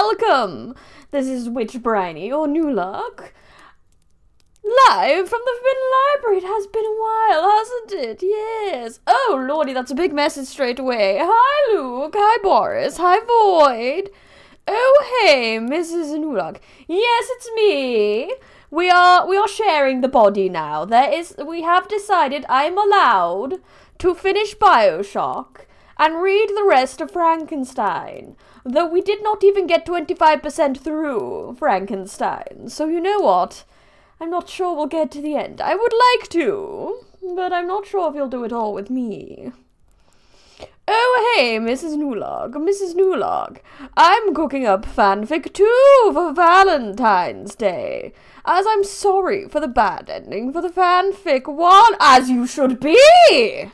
welcome. This is Witch Briny, or New Luck. Live from the Forbidden Library. It has been a while, hasn't it? Yes. Oh, lordy, that's a big message straight away. Hi, Luke. Hi, Boris. Hi, Void. Oh, hey, Mrs. Nulog. Yes, it's me. We are sharing the body now. We have decided I'm allowed to finish BioShock and read the rest of Frankenstein, though we did not even get 25% through Frankenstein. So you know what? I'm not sure we'll get to the end. I would like to, but I'm not sure if you'll do it all with me. Oh, hey, Mrs. Nulog. Mrs. Nulog. I'm cooking up fanfic too for Valentine's Day, as I'm sorry for the bad ending for the fanfic one, as you should be.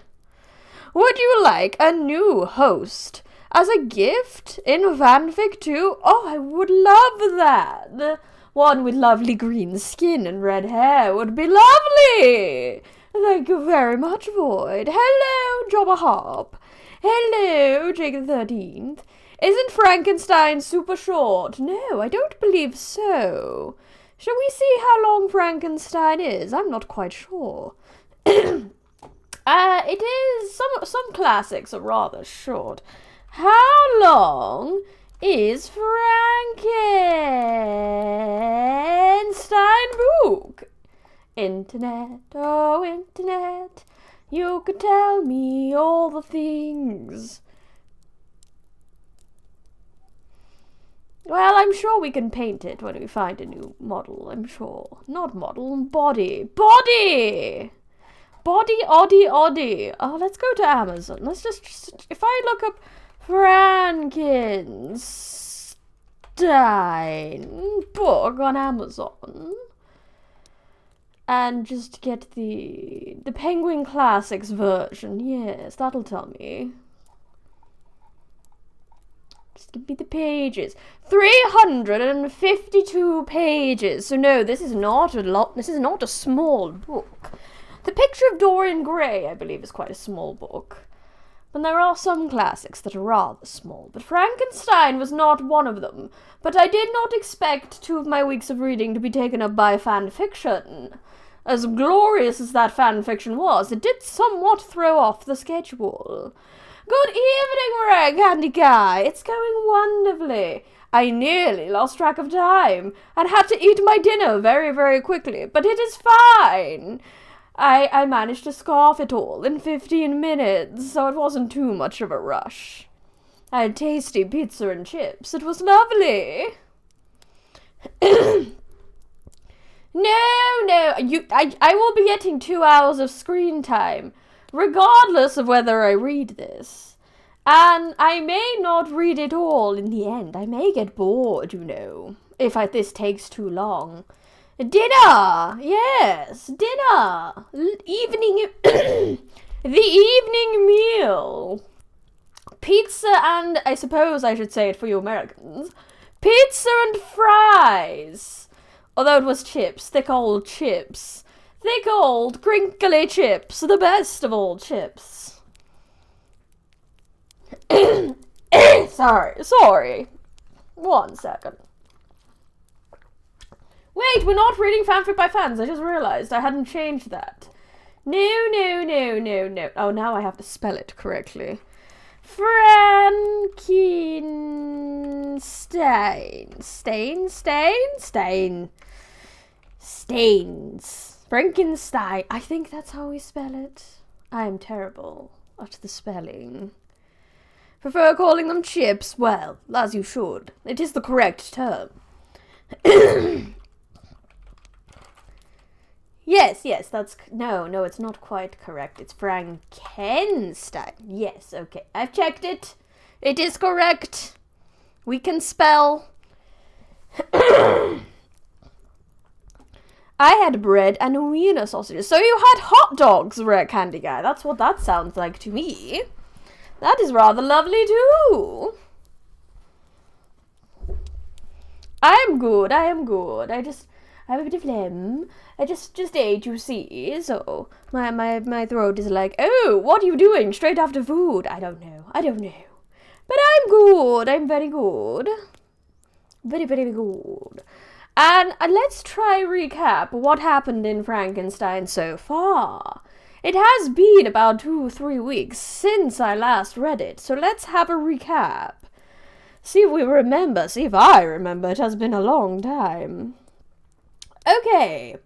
Would you like a new host as a gift in fanfic too? Oh, I would love that. One with lovely green skin and red hair would be lovely. Thank you very much, Void. Hello, Jobber Hop. Hello, Jake the 13th. Isn't Frankenstein super short? No, I don't believe so. Shall we see how long Frankenstein is? I'm not quite sure. It is, some classics are rather short. How long is Frankenstein book? Internet, oh internet, you could tell me all the things. Well, I'm sure we can paint it when we find a new model, I'm sure. Not model, body. Body! Body, oddie. Oh, let's go to Amazon. Let's just if I look up Frankenstein book on Amazon and just get the Penguin Classics version. Yes, that'll tell me. Just give me the pages. 352 pages. So no, this is not a lot. This is not a small book. The Picture of Dorian Gray, I believe, is quite a small book. But there are some classics that are rather small. But Frankenstein was not one of them. But I did not expect 2 of my weeks of reading to be taken up by fan fiction. As glorious as that fan fiction was, it did somewhat throw off the schedule. Good evening, Rag Candy Guy. It's going wonderfully. I nearly lost track of time and had to eat my dinner very, very quickly. But it is fine. I managed to scarf it all in 15 minutes, so it wasn't too much of a rush. I had tasty pizza and chips. It was lovely. No, I will be getting 2 hours of screen time, regardless of whether I read this. And I may not read it all in the end. I may get bored, you know, if this takes too long. Dinner! Yes, dinner! Evening... the evening meal. Pizza and... I suppose I should say it for you Americans. Pizza and fries! Although it was chips. Thick old chips. Thick old crinkly chips. The best of all chips. Sorry. 1 second. Wait, we're not reading fanfic by fans. I just realized I hadn't changed that. No. Oh, now I have to spell it correctly. Frankenstein. Stains. Frankenstein. I think that's how we spell it. I am terrible at the spelling. Prefer calling them chips? Well, as you should. It is the correct term. Yes, that's... No, it's not quite correct. It's Frankenstein. Yes, okay. I've checked it. It is correct. We can spell. I had bread and wiener sausages. So you had hot dogs, Rare Candy Guy. That's what that sounds like to me. That is rather lovely too. I am good. I have a bit of phlegm. I just ate, you see, so my throat is like, oh, what are you doing straight after food? I don't know. But I'm good. I'm very good. Very, very good. And let's try recap what happened in Frankenstein so far. It has been about 2-3 weeks since I last read it, so let's have a recap. See if I remember, it has been a long time. Okay.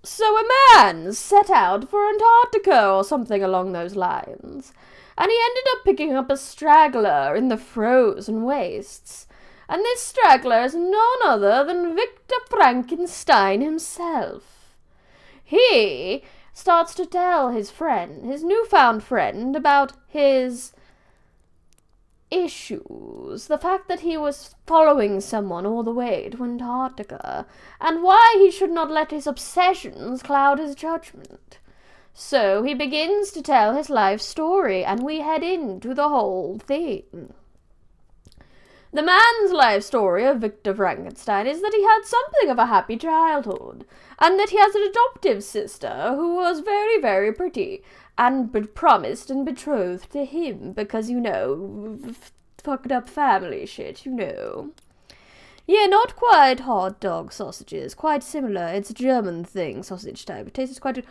So a man set out for Antarctica or something along those lines, and he ended up picking up a straggler in the frozen wastes. And this straggler is none other than Victor Frankenstein himself. He starts to tell his newfound friend, about his issues, the fact that he was following someone all the way to Antarctica, and why he should not let his obsessions cloud his judgment. So he begins to tell his life story, and we head into the whole thing. The man's life story of Victor Frankenstein is that he had something of a happy childhood, and that he has an adoptive sister who was very, very pretty, and promised and betrothed to him because, fucked up family shit, Yeah, not quite hot dog sausages, quite similar. It's a German thing, sausage type. It tastes quite...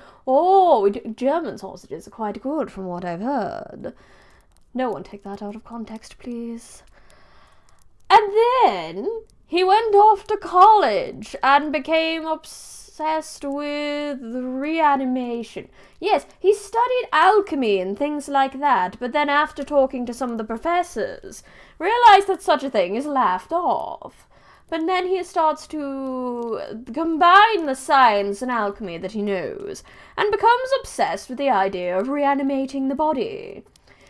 German sausages are quite good from what I've heard. No one take that out of context, please. And then he went off to college and became obsessed with reanimation. Yes, he studied alchemy and things like that, but then after talking to some of the professors, realized that such a thing is laughed off. But then he starts to combine the science and alchemy that he knows, and becomes obsessed with the idea of reanimating the body.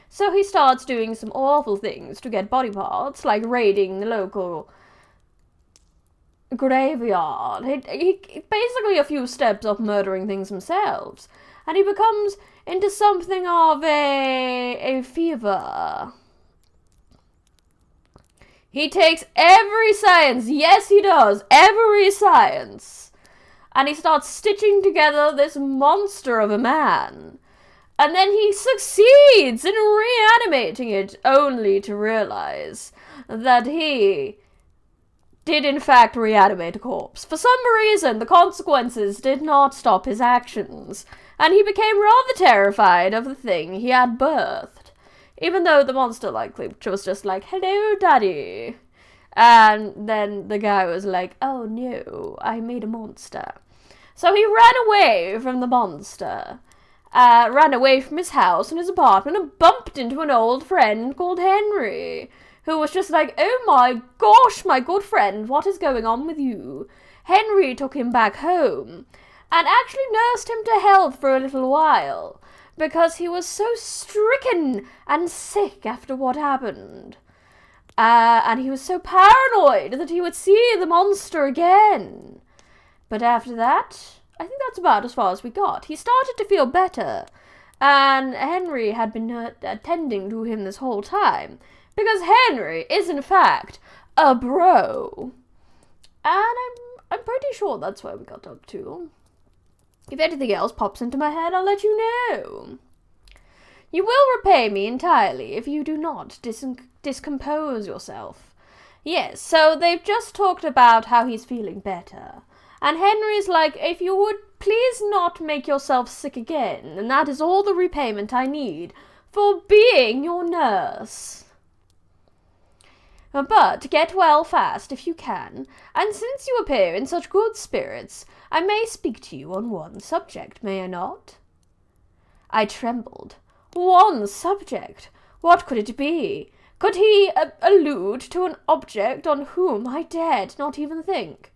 So he starts doing some awful things to get body parts, like raiding the local graveyard. He basically a few steps up murdering things himself. And he becomes into something of a fever. He takes every science, yes he does, every science, and he starts stitching together this monster of a man. And then he succeeds in reanimating it, only to realize that he did in fact reanimate a corpse. For some reason, the consequences did not stop his actions, and he became rather terrified of the thing he had birthed, even though the monster-like creature was just like, "Hello, Daddy." And then the guy was like, "Oh no, I made a monster." So he ran away from the monster. Ran away from his house and his apartment and bumped into an old friend called Henry, who was just like, "Oh my gosh, my good friend, what is going on with you?" Henry took him back home and actually nursed him to health for a little while, because he was so stricken and sick after what happened. And he was so paranoid that he would see the monster again. But after that, I think that's about as far as we got. He started to feel better, and Henry had been attending to him this whole time, because Henry is in fact a bro. And I'm pretty sure that's where we got up to. If anything else pops into my head, I'll let you know. You will repay me entirely if you do not discompose yourself. Yes, so they've just talked about how he's feeling better. And Henry's like, "If you would please not make yourself sick again, and that is all the repayment I need for being your nurse. But get well fast if you can, and since you appear in such good spirits, I may speak to you on one subject, may I not?" I trembled. One subject? What could it be? Could he allude to an object on whom I dared not even think?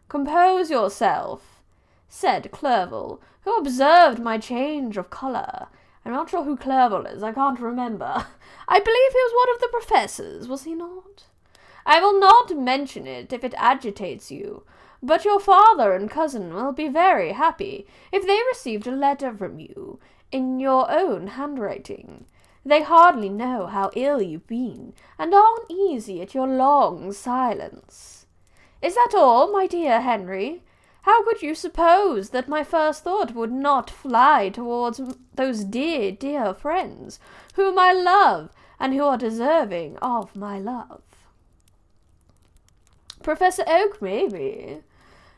"Compose yourself," said Clerval, who observed my change of colour. I'm not sure who Clerval is, I can't remember. I believe he was one of the professors, was he not? "I will not mention it if it agitates you, but your father and cousin will be very happy if they received a letter from you in your own handwriting. They hardly know how ill you've been, and are uneasy at your long silence. Is that all, my dear Henry? How could you suppose that my first thought would not fly towards those dear, dear friends, whom I love, and who are deserving of my love?" Professor Oak, maybe.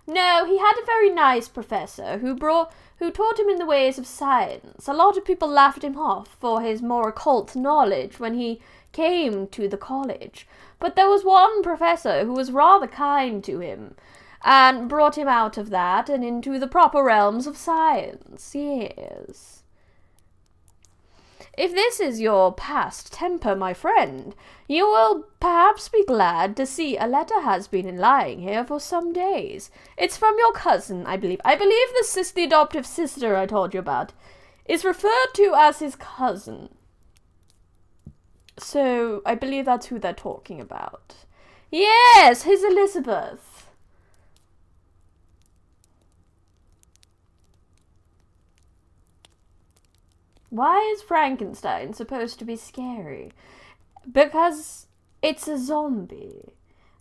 No, he had a very nice professor who taught him in the ways of science. A lot of people laughed him off for his more occult knowledge when he came to the college. But there was one professor who was rather kind to him, and brought him out of that and into the proper realms of science, yes. If this is your past temper, my friend, you will perhaps be glad to see a letter has been lying here for some days. It's from your cousin, I believe. I believe the adoptive sister I told you about is referred to as his cousin. So, I believe that's who they're talking about. Yes, his Elizabeth. Why is Frankenstein supposed to be scary? Because it's a zombie.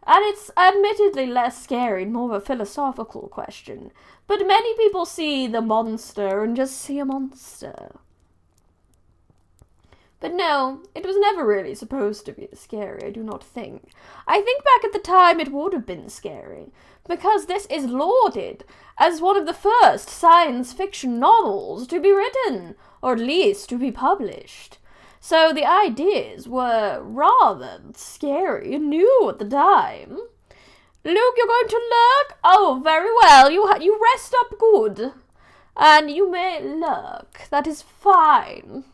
And it's admittedly less scary and more of a philosophical question. But many people see the monster and just see a monster. But no, it was never really supposed to be scary, I do not think. I think back at the time it would have been scary, because this is lauded as one of the first science fiction novels to be written, or at least to be published. So the ideas were rather scary and new at the time. Luke, you're going to lurk? Oh, very well, you rest up good. And you may lurk, that is fine.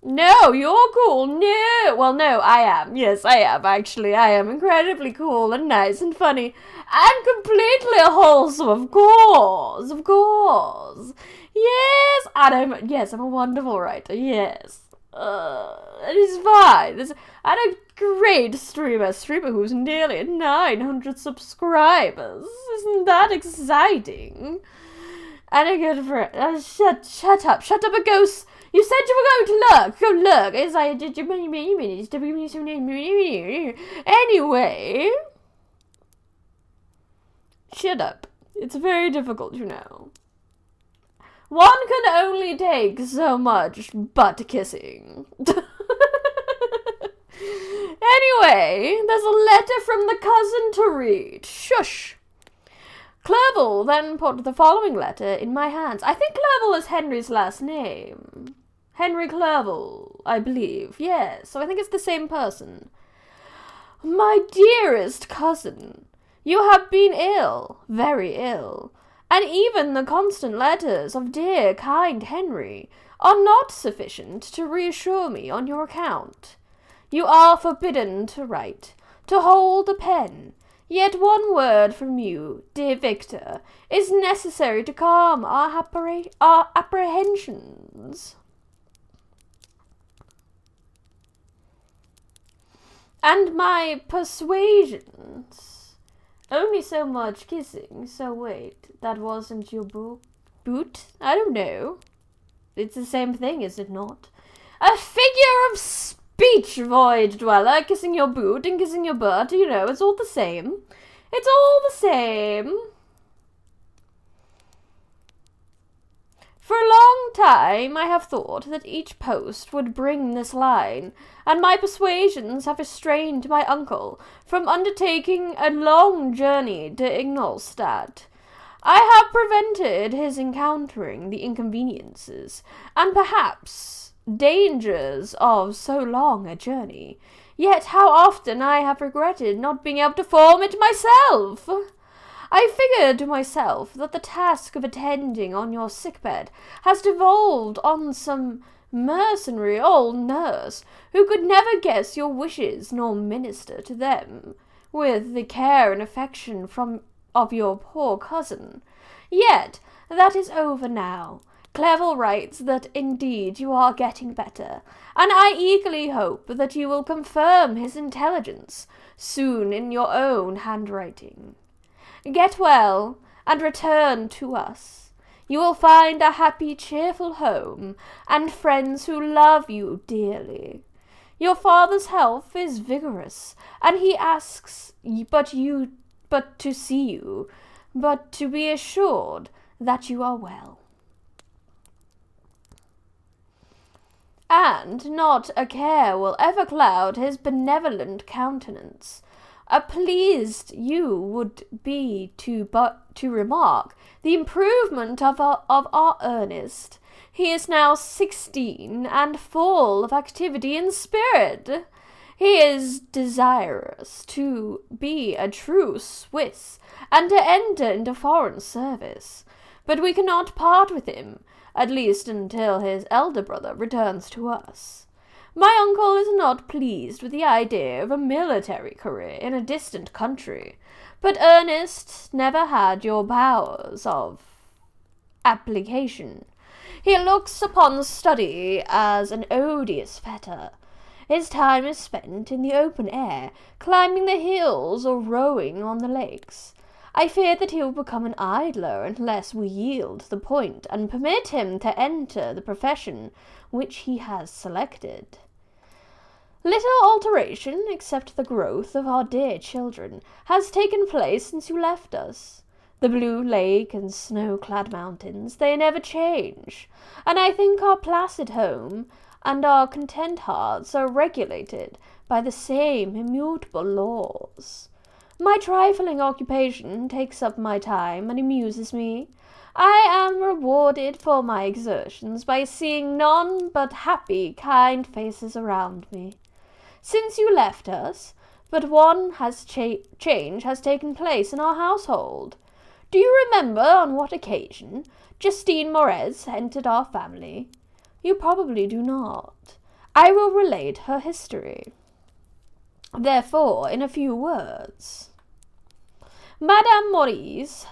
No, you're cool. No. Well, no, I am. Yes, I am, actually. I am incredibly cool and nice and funny and completely wholesome, of course. Of course. Yes, and I'm a wonderful writer. Yes. It is fine. And a great streamer who's nearly at 900 subscribers. Isn't that exciting? And a good friend. Shut up, a ghost. You said you were going to lurk. Go lurk. As I did you many minutes. Anyway. Shut up. It's very difficult, you know. One can only take so much butt kissing. Anyway, there's a letter from the cousin to read. Shush. Clerval then put the following letter in my hands. I think Clerval is Henry's last name. Henry Clerval, I believe. Yes, so I think it's the same person. My dearest cousin, you have been ill, very ill, and even the constant letters of dear, kind Henry are not sufficient to reassure me on your account. You are forbidden to write, to hold a pen, yet one word from you, dear Victor, is necessary to calm our apprehensions. And my persuasions. Only so much kissing, so wait, that wasn't your boot? I don't know. It's the same thing, is it not? A figure of speech, void dweller, kissing your boot and kissing your butt, you know, it's all the same. It's all the same. For a long time I have thought that each post would bring this line, and my persuasions have restrained my uncle from undertaking a long journey to Ingolstadt. I have prevented his encountering the inconveniences, and perhaps dangers of so long a journey. Yet how often I have regretted not being able to form it myself! I figured to myself that the task of attending on your sickbed has devolved on some mercenary old nurse who could never guess your wishes nor minister to them with the care and affection of your poor cousin. Yet that is over now. Clerval writes that indeed you are getting better, and I eagerly hope that you will confirm his intelligence soon in your own handwriting. Get well, and return to us. You will find a happy, cheerful home, and friends who love you dearly. Your father's health is vigorous, and he asks but to see you, but to be assured that you are well. And not a care will ever cloud his benevolent countenance. pleased you would be to remark the improvement of our Ernest. He is now 16 and full of activity and spirit. He is desirous to be a true Swiss and to enter into foreign service, but we cannot part with him, at least until his elder brother returns to us. My uncle is not pleased with the idea of a military career in a distant country, but Ernest never had your powers of application. He looks upon study as an odious fetter. His time is spent in the open air, climbing the hills or rowing on the lakes. I fear that he will become an idler unless we yield the point and permit him to enter the profession which he has selected. Little alteration, except the growth of our dear children, has taken place since you left us. The blue lake and snow-clad mountains, they never change, and I think our placid home and our content hearts are regulated by the same immutable laws. My trifling occupation takes up my time and amuses me. I am rewarded for my exertions by seeing none but happy, kind faces around me. Since you left us, but one change has taken place in our household. Do you remember on what occasion Justine Moretz entered our family? You probably do not. I will relate her history. Therefore, in a few words. Madame Moretz,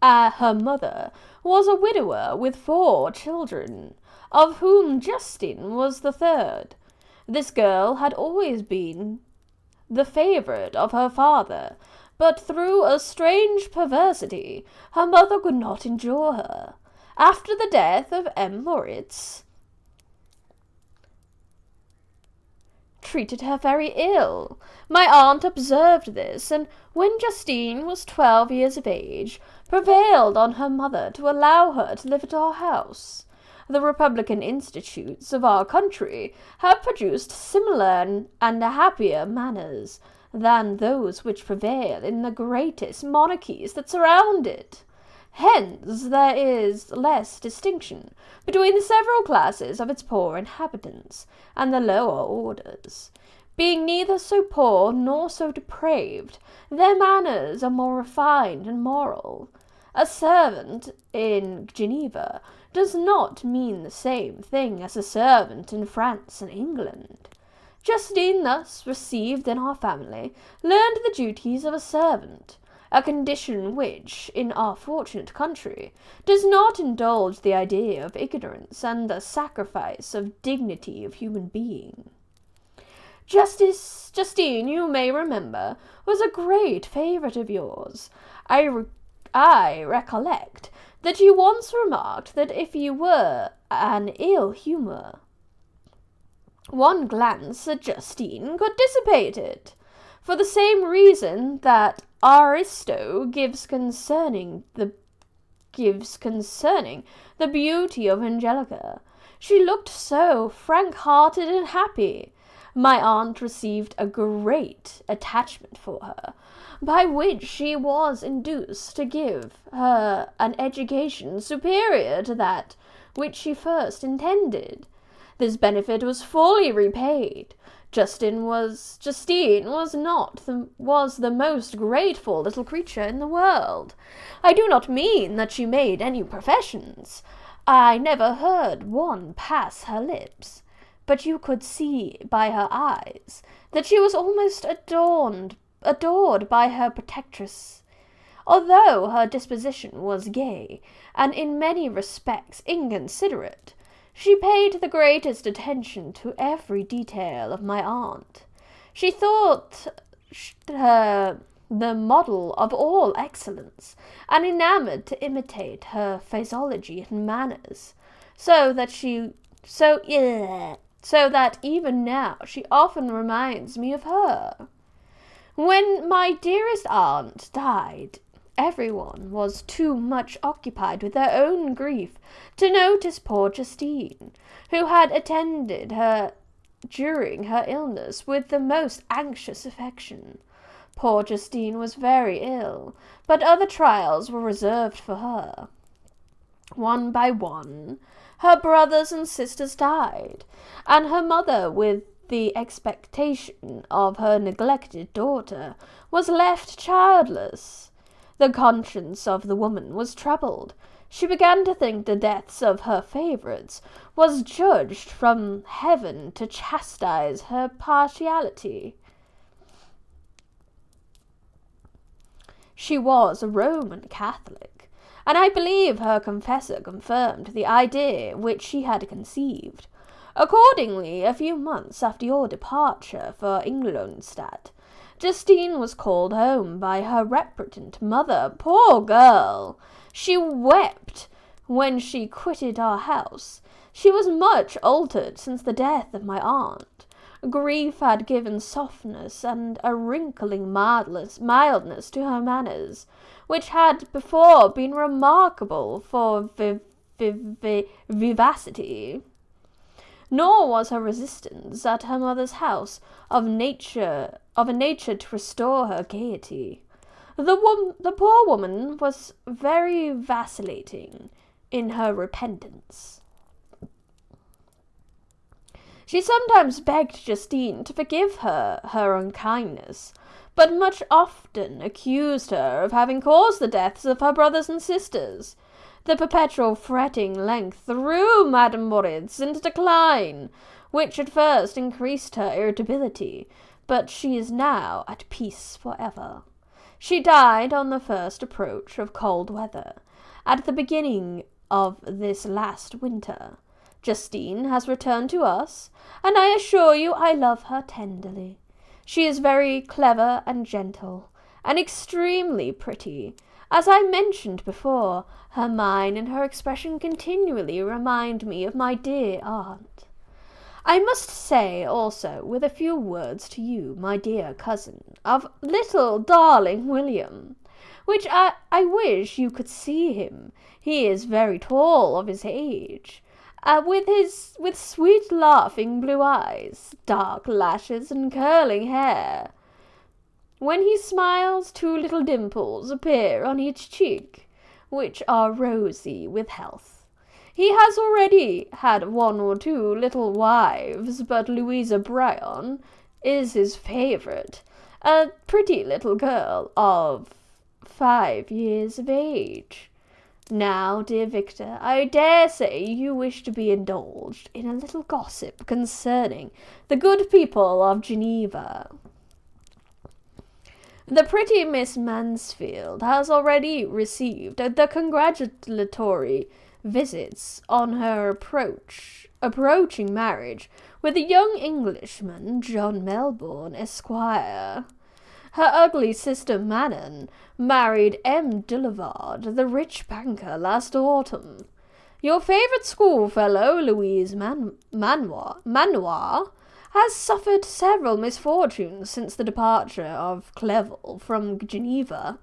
her mother, was a widower with 4 children, of whom Justine was the third. This girl had always been the favourite of her father, but through a strange perversity, her mother could not endure her. After the death of M. Moritz, treated her very ill. My aunt observed this, and when Justine was 12 years of age, prevailed on her mother to allow her to live at our house. The Republican institutes of our country have produced similar and happier manners than those which prevail in the greatest monarchies that surround it. Hence there is less distinction between the several classes of its poor inhabitants and the lower orders. Being neither so poor nor so depraved, their manners are more refined and moral. A servant in Geneva does not mean the same thing as a servant in France and England. Justine, thus received in our family, learned the duties of a servant, a condition which, in our fortunate country, does not indulge the idea of ignorance and the sacrifice of dignity of human being. Justine, you may remember, was a great favourite of yours. I recollect that you once remarked that if you were an ill humour, one glance at Justine could dissipate it, for the same reason that Aristo gives concerning the beauty of Angelica. She looked so frank-hearted and happy. My aunt received a great attachment for her, by which she was induced to give her an education superior to that which she first intended. This benefit was fully repaid. Justine was the most grateful little creature in the world. I do not mean that she made any professions. I never heard one pass her lips, but you could see by her eyes that she was almost adored by her protectress. Although her disposition was gay, and in many respects inconsiderate, she paid the greatest attention to every detail of my aunt. She thought her the model of all excellence, and enamoured to imitate her phraseology and manners, so that even now she often reminds me of her. When my dearest aunt died, everyone was too much occupied with their own grief to notice poor Justine, who had attended her during her illness with the most anxious affection. Poor Justine was very ill, but other trials were reserved for her. One by one, her brothers and sisters died, and her mother, with the expectation of her neglected daughter, was left childless. The conscience of the woman was troubled. She began to think the deaths of her favourites was judged from heaven to chastise her partiality. She was a Roman Catholic, and I believe her confessor confirmed the idea which she had conceived. Accordingly, a few months after your departure for Ingolstadt, Justine was called home by her repentant mother. Poor girl! She wept when she quitted our house. She was much altered since the death of my aunt. Grief had given softness and a wrinkling mildness to her manners, which had before been remarkable for vivacity. Nor was her resistance at her mother's house of a nature to restore her gaiety. The poor woman was very vacillating in her repentance. She sometimes begged Justine to forgive her unkindness, but much often accused her of having caused the deaths of her brothers and sisters. The perpetual fretting length threw Madame Moritz into decline, which at first increased her irritability, but she is now at peace forever. She died on the first approach of cold weather, at the beginning of this last winter. Justine has returned to us, and I assure you I love her tenderly. She is very clever and gentle, and extremely pretty. As I mentioned before, her mind and her expression continually remind me of my dear aunt. I must say also, with a few words to you, my dear cousin, of little darling William, which I wish you could see him. He is very tall of his age, with sweet laughing blue eyes, dark lashes, and curling hair. When he smiles, 2 little dimples appear on each cheek, which are rosy with health. He has already had 1 or 2 little wives, but Louisa Bryan is his favourite, a pretty little girl of 5 years of age. Now, dear Victor, I dare say you wish to be indulged in a little gossip concerning the good people of Geneva. The pretty Miss Mansfield has already received the congratulatory visits on her approaching marriage with a young Englishman, John Melbourne, Esquire. Her ugly sister Manon married M. Dillevard, the rich banker, last autumn. Your favourite schoolfellow, Louise Manoir, has suffered several misfortunes since the departure of Clerval from Geneva.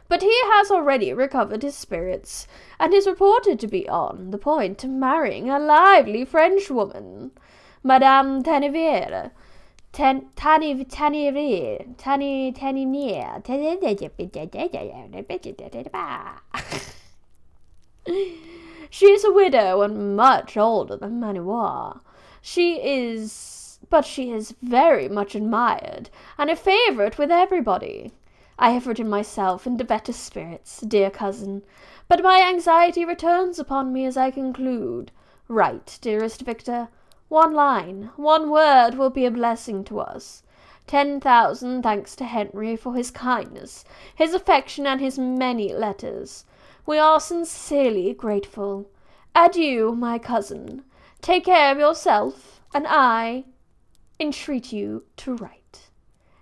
But he has already recovered his spirits, and is reported to be on the point of marrying a lively Frenchwoman, Madame Tannivier. She is a widow and much older than Manoir. She is very much admired, and a favourite with everybody. I have written myself into better spirits, dear cousin, but my anxiety returns upon me as I conclude. Write, dearest Victor. 1 line, 1 word will be a blessing to us. 10,000 thanks to Henry for his kindness, his affection, and his many letters. We are sincerely grateful. Adieu, my cousin. Take care of yourself, and I entreat you to write.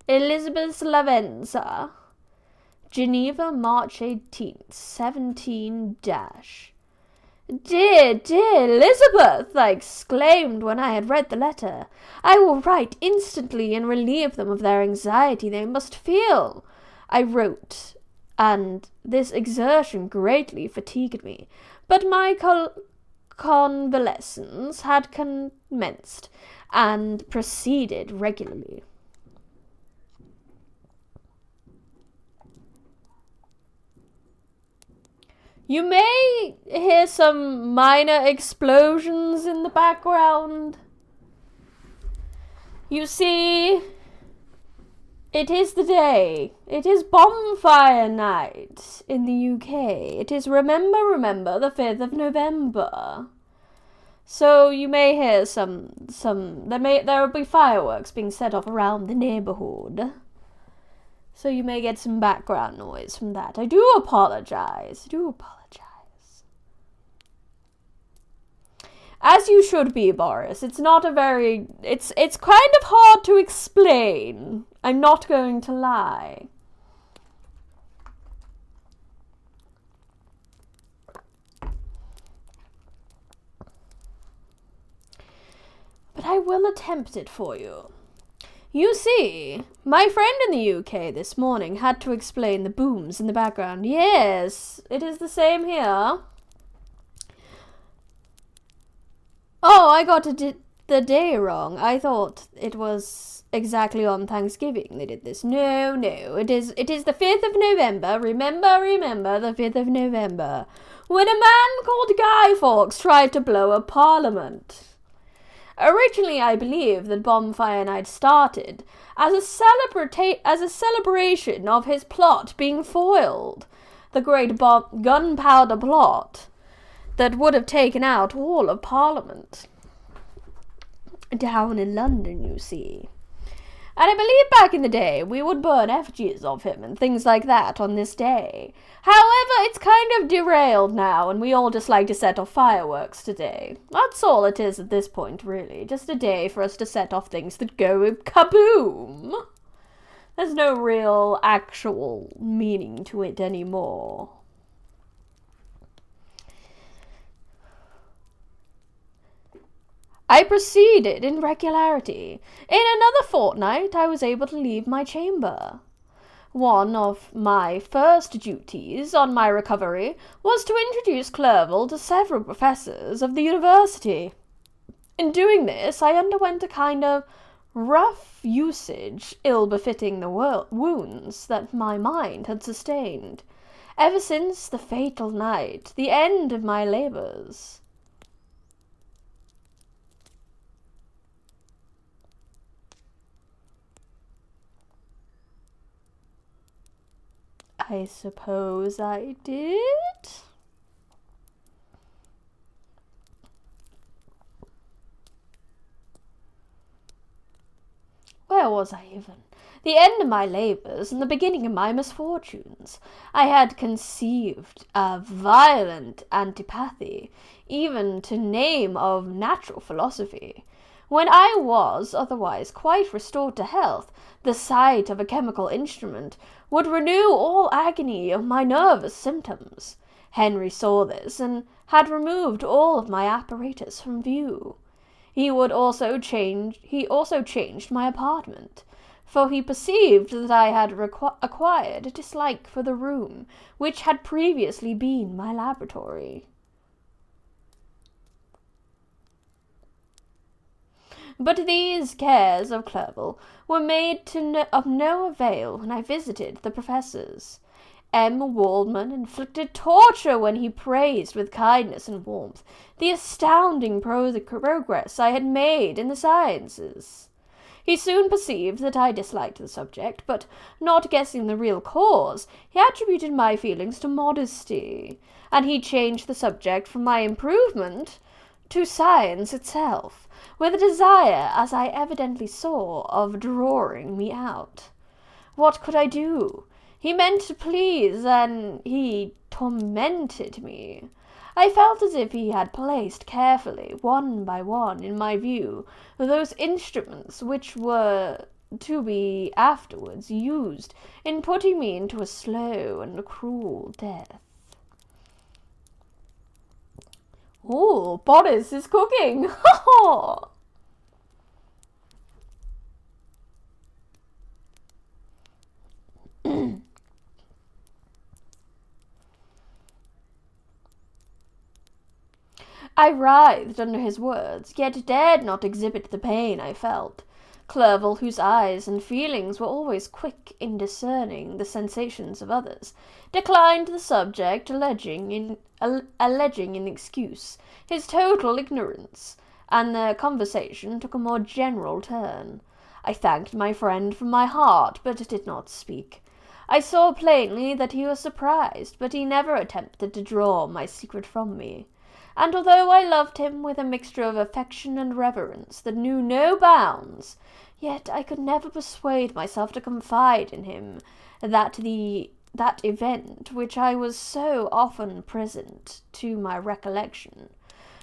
Elizabeth Lavenza, Geneva, March 18th, 17 Dear, dear Elizabeth, I exclaimed when I had read the letter. I will write instantly and relieve them of their anxiety they must feel. I wrote, and this exertion greatly fatigued me, but my convalescence had commenced, and proceeded regularly. You may hear some minor explosions in the background. You see, it is the day. It is bonfire night in the UK. It is remember, the 5th of November. So you may hear there will be fireworks being set off around the neighborhood. So you may get some background noise from that. I do apologize. As you should be, Boris. It's kind of hard to explain. I'm not going to lie. But I will attempt it for you. You see, my friend in the UK this morning had to explain the booms in the background. Yes, it is the same here. Oh, I got the day wrong. I thought it was exactly on Thanksgiving they did this. No, it is the 5th of November. Remember, the 5th of November. When a man called Guy Fawkes tried to blow up Parliament. Originally, I believe that Bonfire Night started as a celebration of his plot being foiled. The great gunpowder plot that would have taken out all of Parliament. Down in London, you see. And I believe back in the day, we would burn effigies of him and things like that on this day. However, it's kind of derailed now, and we all just like to set off fireworks today. That's all it is at this point, really. Just a day for us to set off things that go kaboom. There's no real, actual meaning to it anymore. I proceeded in regularity. In another fortnight, I was able to leave my chamber. One of my first duties on my recovery was to introduce Clerval to several professors of the university. In doing this, I underwent a kind of rough usage ill-befitting the wounds that my mind had sustained, ever since the fatal night, the end of my labours. I suppose I did. Where was I even? The end of my labours and the beginning of my misfortunes. I had conceived a violent antipathy, even to name of natural philosophy. When I was otherwise quite restored to health, the sight of a chemical instrument would renew all agony of my nervous symptoms. Henry saw this, and had removed all of my apparatus from view. He also changed my apartment, for he perceived that I had acquired a dislike for the room which had previously been my laboratory. But these cares of Clerval were made of no avail when I visited the professors. M. Waldman inflicted torture when he praised with kindness and warmth the astounding progress I had made in the sciences. He soon perceived that I disliked the subject, but, not guessing the real cause, he attributed my feelings to modesty, and he changed the subject from my improvement to science itself, with a desire, as I evidently saw, of drawing me out. What could I do? He meant to please, and he tormented me. I felt as if he had placed carefully, one by one, in my view, those instruments which were to be afterwards used in putting me into a slow and cruel death. Oh, Boris is cooking! I writhed under his words, yet dared not exhibit the pain I felt. Clerval, whose eyes and feelings were always quick in discerning the sensations of others, declined the subject, alleging in excuse his total ignorance, and the conversation took a more general turn. I thanked my friend from my heart, but did not speak. I saw plainly that he was surprised, but he never attempted to draw my secret from me. And although I loved him with a mixture of affection and reverence that knew no bounds, yet I could never persuade myself to confide in him that event which I was so often present to my recollection,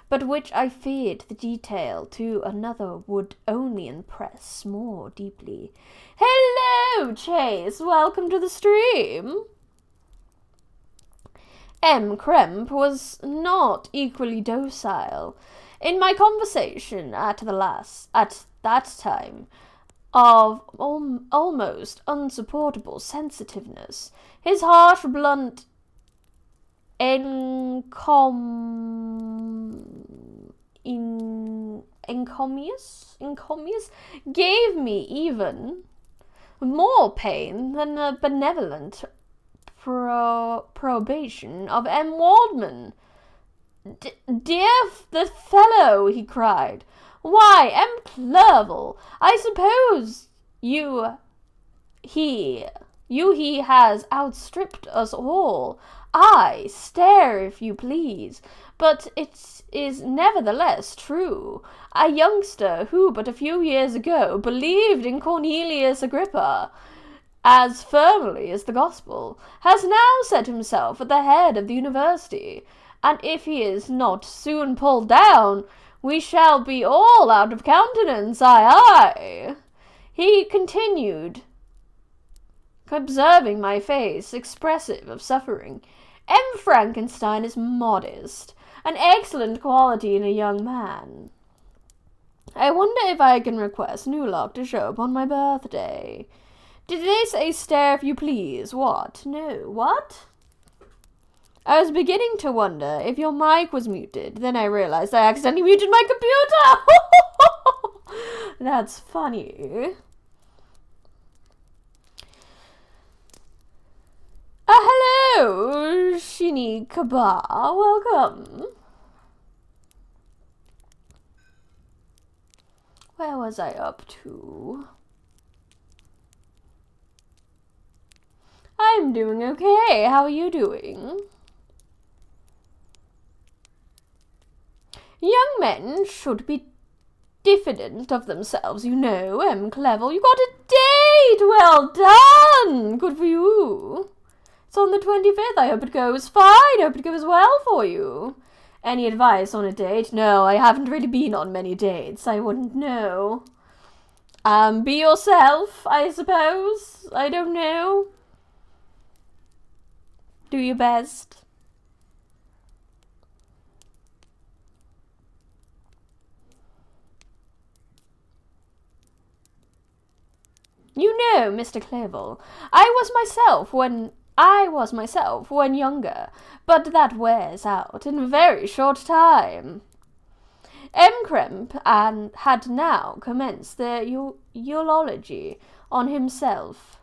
but which I feared the detail to another would only impress more deeply. Hello, Chase! Welcome to the stream! M. Kremp was not equally docile. In my conversation at that time of almost unsupportable sensitiveness, his harsh, blunt, encomious gave me even more pain than the benevolent probation of M. Waldman. Dear the fellow, he cried. Why, M. Clerval, I suppose he has outstripped us all. Ay, stare if you please, but it is nevertheless true. A youngster who but a few years ago believed in Cornelius Agrippa as firmly as the gospel, has now set himself at the head of the university, and if he is not soon pulled down, we shall be all out of countenance, aye. He continued, observing my face, expressive of suffering. M. Frankenstein is modest, an excellent quality in a young man. I wonder if I can request Newlock to show up on my birthday. Did they say stare if you please? What? No. What? I was beginning to wonder if your mic was muted. Then I realized I accidentally muted my computer. That's funny. Hello, Shini Kaba. Welcome. Where was I up to? I'm doing okay. How are you doing? Young men should be diffident of themselves, you know, M. Clerval. You got a date! Well done! Good for you. It's on the 25th. I hope it goes fine. I hope it goes well for you. Any advice on a date? No, I haven't really been on many dates. I wouldn't know. Be yourself, I suppose. I don't know. Do your best. You know, Mr. Clerval, I was myself when younger, but that wears out in a very short time. M. Kremp had now commenced the eulogy on himself.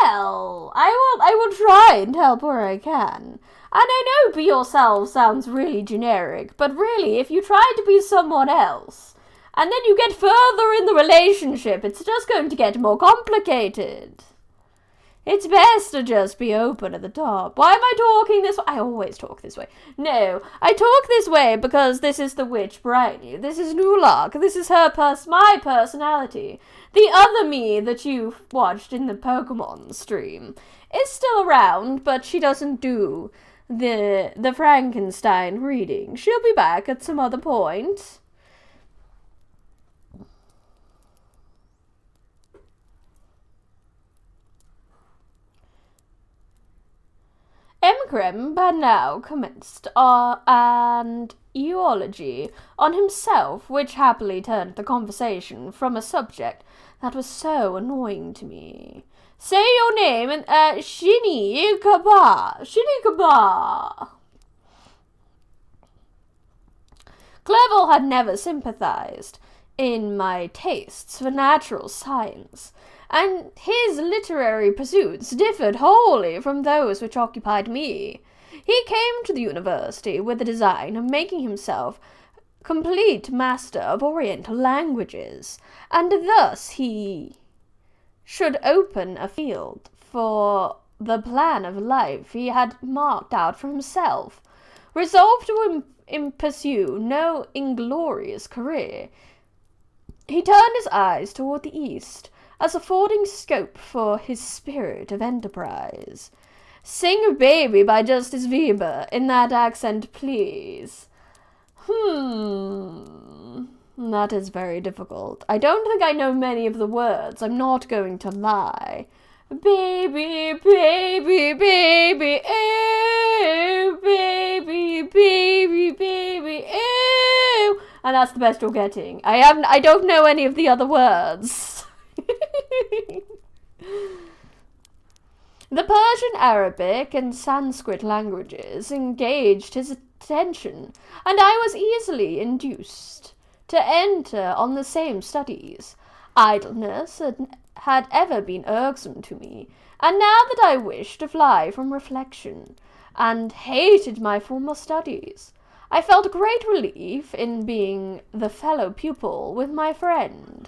Well, I will try and help where I can. And I know be yourself sounds really generic, but really, if you try to be someone else, and then you get further in the relationship, it's just going to get more complicated. It's best to just be open at the top. Why am I talking this way? I always talk this way. No, I talk this way because this is the witch Bryony. This is Newlock. This is my personality. The other me that you watched in the Pokemon stream is still around, but she doesn't do the Frankenstein reading. She'll be back at some other point. M. Kremp had now commenced an eulogy on himself, which happily turned the conversation from a subject that was so annoying to me. Say your name and Shini Kaba. Shini Kaba. Clerval had never sympathized in my tastes for natural science, and his literary pursuits differed wholly from those which occupied me. He came to the university with the design of making himself complete master of Oriental languages, and thus he should open a field for the plan of life he had marked out for himself. Resolved to pursue no inglorious career, he turned his eyes toward the east, as affording scope for his spirit of enterprise. Sing Baby by Justice Weber in that accent, please. That is very difficult. I don't think I know many of the words. I'm not going to lie. Baby, baby, baby, ew, baby, baby, baby, ew. And that's the best you're getting. I don't know any of the other words. The Persian, Arabic, and Sanskrit languages engaged his attention, and I was easily induced to enter on the same studies. Idleness had ever been irksome to me, and now that I wished to fly from reflection, and hated my former studies, I felt great relief in being the fellow pupil with my friend.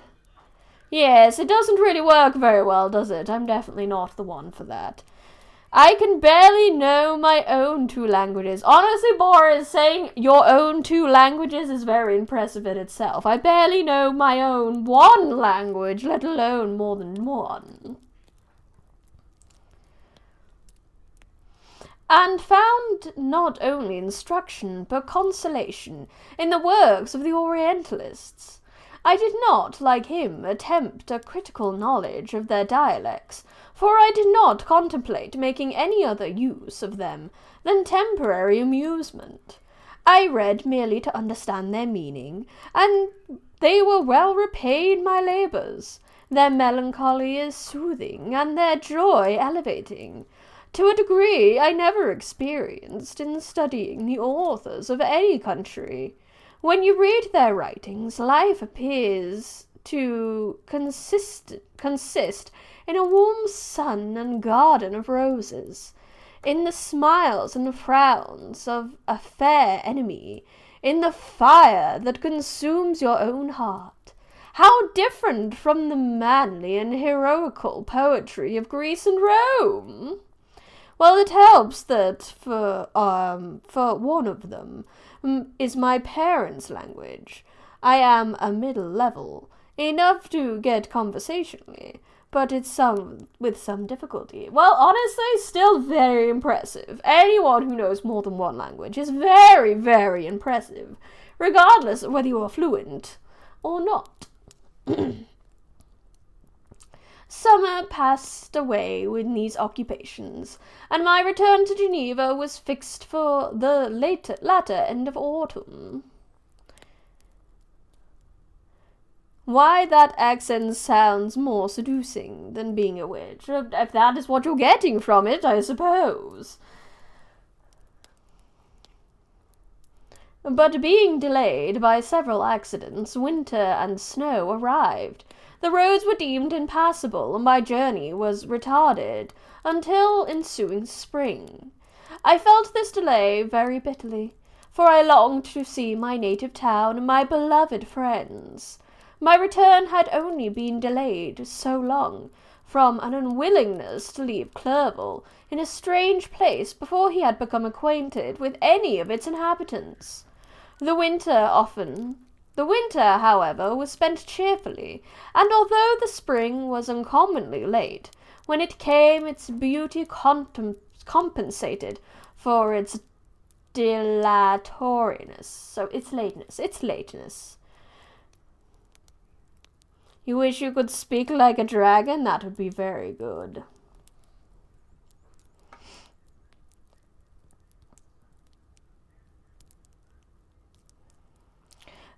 Yes, it doesn't really work very well, does it? I'm definitely not the one for that. I can barely know my own 2 languages. Honestly, Boris, saying your own 2 languages is very impressive in itself. I barely know my own 1 language, let alone more than 1. And found not only instruction, but consolation in the works of the Orientalists. I did not, like him, attempt a critical knowledge of their dialects, for I did not contemplate making any other use of them than temporary amusement. I read merely to understand their meaning, and they were well repaid my labours. Their melancholy is soothing, and their joy elevating, to a degree I never experienced in studying the authors of any country. When you read their writings, life appears to consist in a warm sun and garden of roses, in the smiles and frowns of a fair enemy, in the fire that consumes your own heart. How different from the manly and heroical poetry of Greece and Rome! Well, it helps that for one of them is my parents' language. I am a middle level, enough to get conversationally, but it's with some difficulty. Well, honestly, still very impressive. Anyone who knows more than 1 language is very, very impressive, regardless of whether you are fluent or not. Summer passed away with these occupations, and my return to Geneva was fixed for the latter end of autumn. Why that accent sounds more seducing than being a witch, if that is what you're getting from it, I suppose. But being delayed by several accidents, winter and snow arrived. The roads were deemed impassable, and my journey was retarded until ensuing spring. I felt this delay very bitterly, for I longed to see my native town and my beloved friends. My return had only been delayed so long from an unwillingness to leave Clerval in a strange place before he had become acquainted with any of its inhabitants. The winter, however, was spent cheerfully, and although the spring was uncommonly late, when it came its beauty compensated for its dilatoriness, so its lateness. You wish you could speak like a dragon? That would be very good.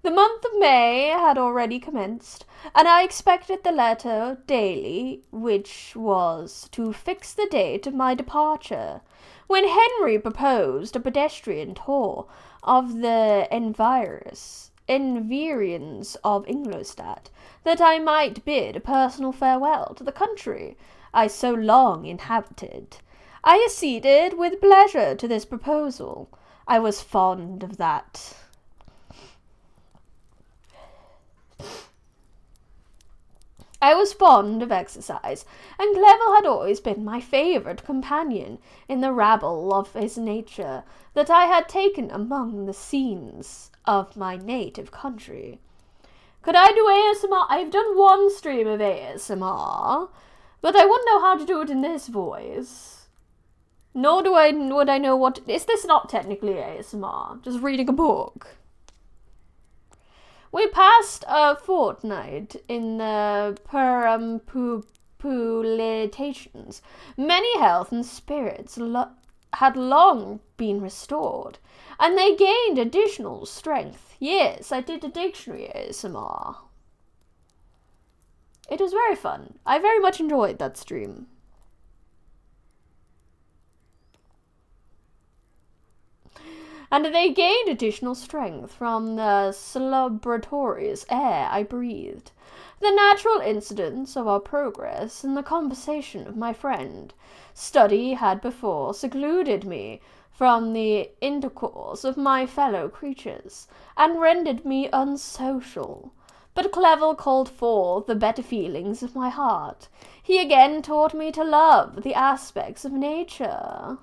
The month of May had already commenced, and I expected the letter daily, which was to fix the date of my departure, when Henry proposed a pedestrian tour of the environs of Ingolstadt, that I might bid a personal farewell to the country I so long inhabited. I acceded with pleasure to this proposal. I was fond of that. I was fond of exercise, and Clevel had always been my favourite companion in the rabble of his nature that I had taken among the scenes of my native country. Could I do ASMR? I've done one stream of ASMR, but I wouldn't know how to do it in this voice. Nor would I know what... Is this not technically ASMR? Just reading a book. We passed a fortnight in the perambulations. Many health and spirits had long been restored, and they gained additional strength. Yes, I did a dictionary ASMR. It was very fun. I very much enjoyed that stream. And they gained additional strength from the celebratorious air I breathed, the natural incidents of our progress, and the conversation of my friend. Study had before secluded me from the intercourse of my fellow creatures, and rendered me unsocial. But Clevel called forth the better feelings of my heart. He again taught me to love the aspects of nature.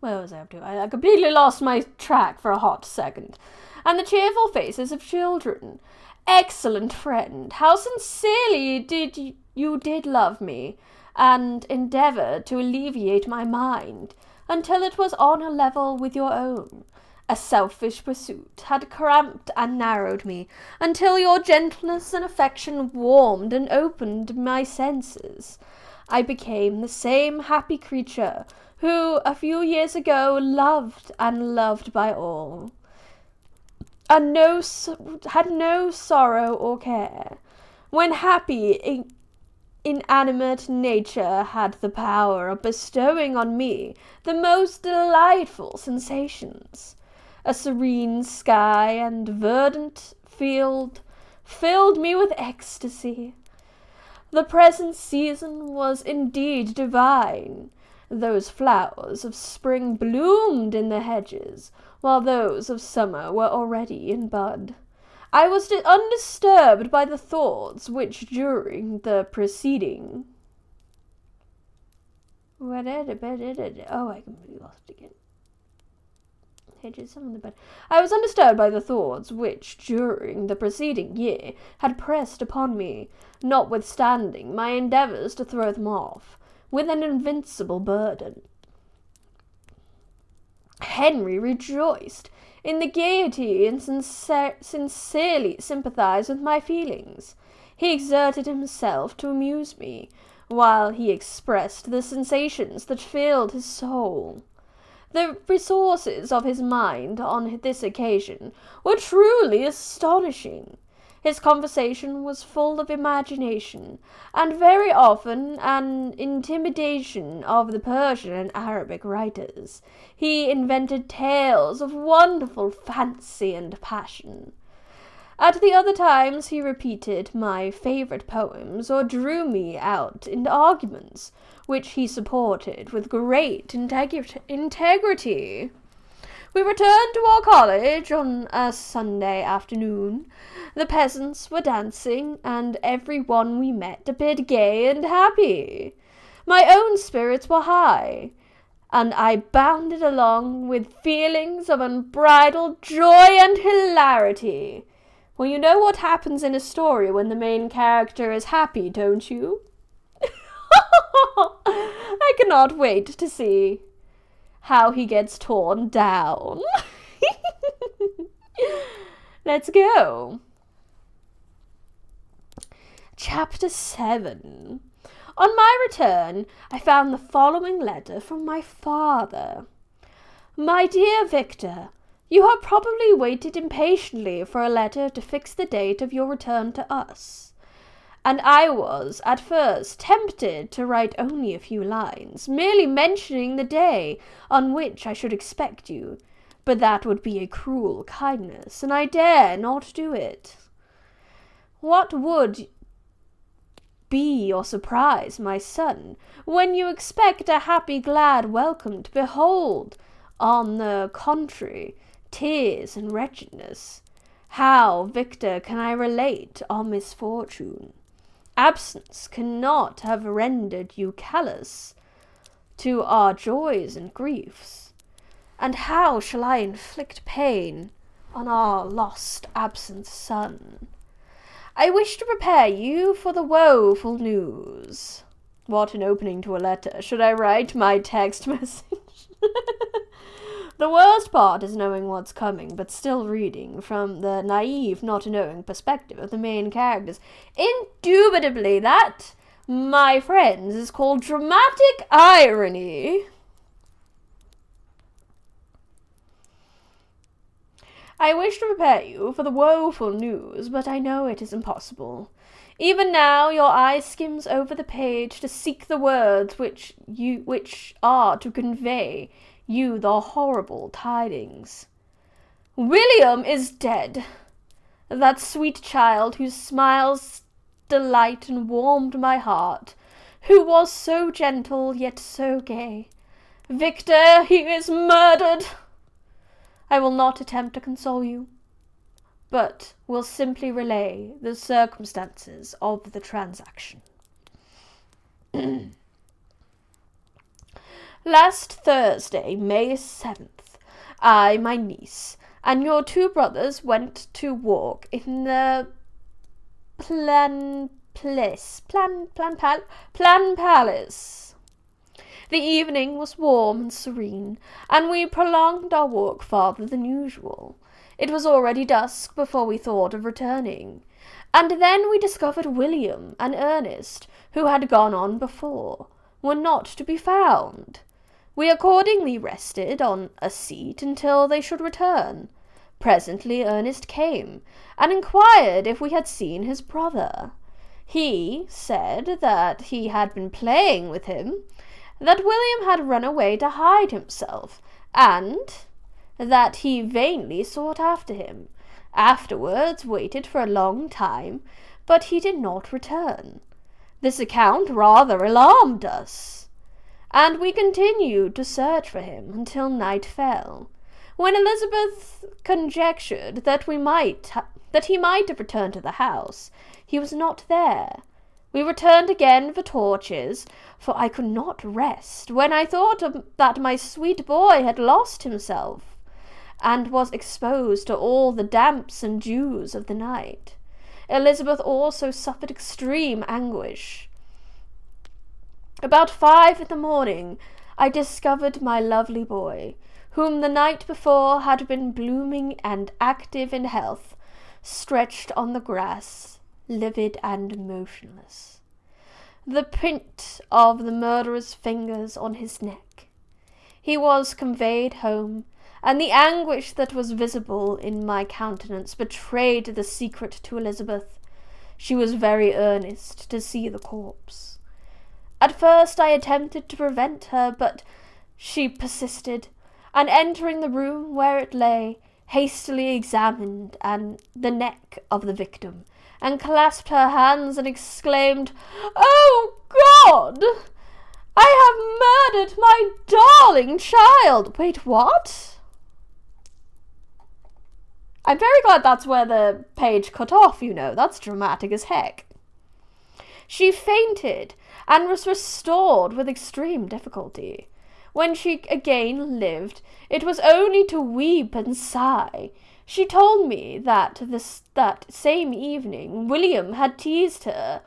What was I up to? I completely lost my track for a hot second. And the cheerful faces of children. Excellent friend, how sincerely you did love me, and endeavour to alleviate my mind, until it was on a level with your own. A selfish pursuit had cramped and narrowed me, until your gentleness and affection warmed and opened my senses. I became the same happy creature who, a few years ago, loved and loved by all, and had no sorrow or care, when happy inanimate nature had the power of bestowing on me the most delightful sensations. A serene sky and verdant field filled me with ecstasy. The present season was indeed divine. Those flowers of spring bloomed in the hedges, while those of summer were already in bud. I was undisturbed by the thoughts which during the preceding... Oh, I completely lost it again. Hedges, some in the bud. I was undisturbed by the thoughts which during the preceding year had pressed upon me, notwithstanding my endeavours to throw them off with an invincible burden. Henry rejoiced in the gaiety and sincerely sympathized with my feelings. He exerted himself to amuse me, while he expressed the sensations that filled his soul. The resources of his mind on this occasion were truly astonishing. His conversation was full of imagination, and very often an intimidation of the Persian and Arabic writers. He invented tales of wonderful fancy and passion. At the other times he repeated my favourite poems, or drew me out in arguments, which he supported with great integrity. We returned to our cottage on a Sunday afternoon. The peasants were dancing, and every one we met appeared gay and happy. My own spirits were high, and I bounded along with feelings of unbridled joy and hilarity. Well, you know what happens in a story when the main character is happy, don't you? I cannot wait to see how he gets torn down. Let's go. Chapter 7. On my return, I found the following letter from my father. My dear Victor, you have probably waited impatiently for a letter to fix the date of your return to us. and I was, at first, tempted to write only a few lines, merely mentioning the day on which I should expect you, but that would be a cruel kindness, and I dare not do it. What would be your surprise, my son, when you expect a happy, glad welcome to behold, on the contrary, tears and wretchedness? How, Victor, can I relate our misfortune? Absence cannot have rendered you callous to our joys and griefs. And how shall I inflict pain on our lost, absent son? I wish to prepare you for the woeful news. What an opening to a letter. Should I write my text message? The worst part is knowing what's coming, but still reading from the naive, not knowing perspective of the main characters. Indubitably, that, my friends, is called dramatic irony. I wish to prepare you for the woeful news, but I know it is impossible. Even now your eye skims over the page to seek the words which are to convey you the horrible tidings. William is dead. That sweet child whose smiles delight and warmed my heart, who was so gentle yet so gay. Victor, he is murdered. I will not attempt to console you, but will simply relay the circumstances of the transaction. Last Thursday, May 7th, I, my niece, and your two brothers went to walk in the Plan Palace. The evening was warm and serene, and we prolonged our walk farther than usual. It was already dusk before we thought of returning, and then we discovered William and Ernest, who had gone on before, were not to be found. We accordingly rested on a seat until they should return. Presently Ernest came, and inquired if we had seen his brother. He said that he had been playing with him, that William had run away to hide himself, and that he vainly sought after him. Afterwards waited for a long time, but he did not return. This account rather alarmed us, and we continued to search for him until night fell, when Elizabeth conjectured that he might have returned to the house. He was not there. We returned again for torches, for I could not rest when I thought that my sweet boy had lost himself, and was exposed to all the damps and dews of the night. Elizabeth also suffered extreme anguish. About 5 in the morning, I discovered my lovely boy, whom the night before had been blooming and active in health, stretched on the grass, livid and motionless. The print of the murderer's fingers on his neck. He was conveyed home, and the anguish that was visible in my countenance betrayed the secret to Elizabeth. She was very earnest to see the corpse. At first I attempted to prevent her, but she persisted, and entering the room where it lay, hastily examined the neck of the victim, and clasped her hands and exclaimed, "Oh, God! I have murdered my darling child!" Wait, what? I'm very glad that's where the page cut off, you know. That's dramatic as heck. She fainted, and was restored with extreme difficulty. When she again lived, it was only to weep and sigh. She told me that that same evening William had teased her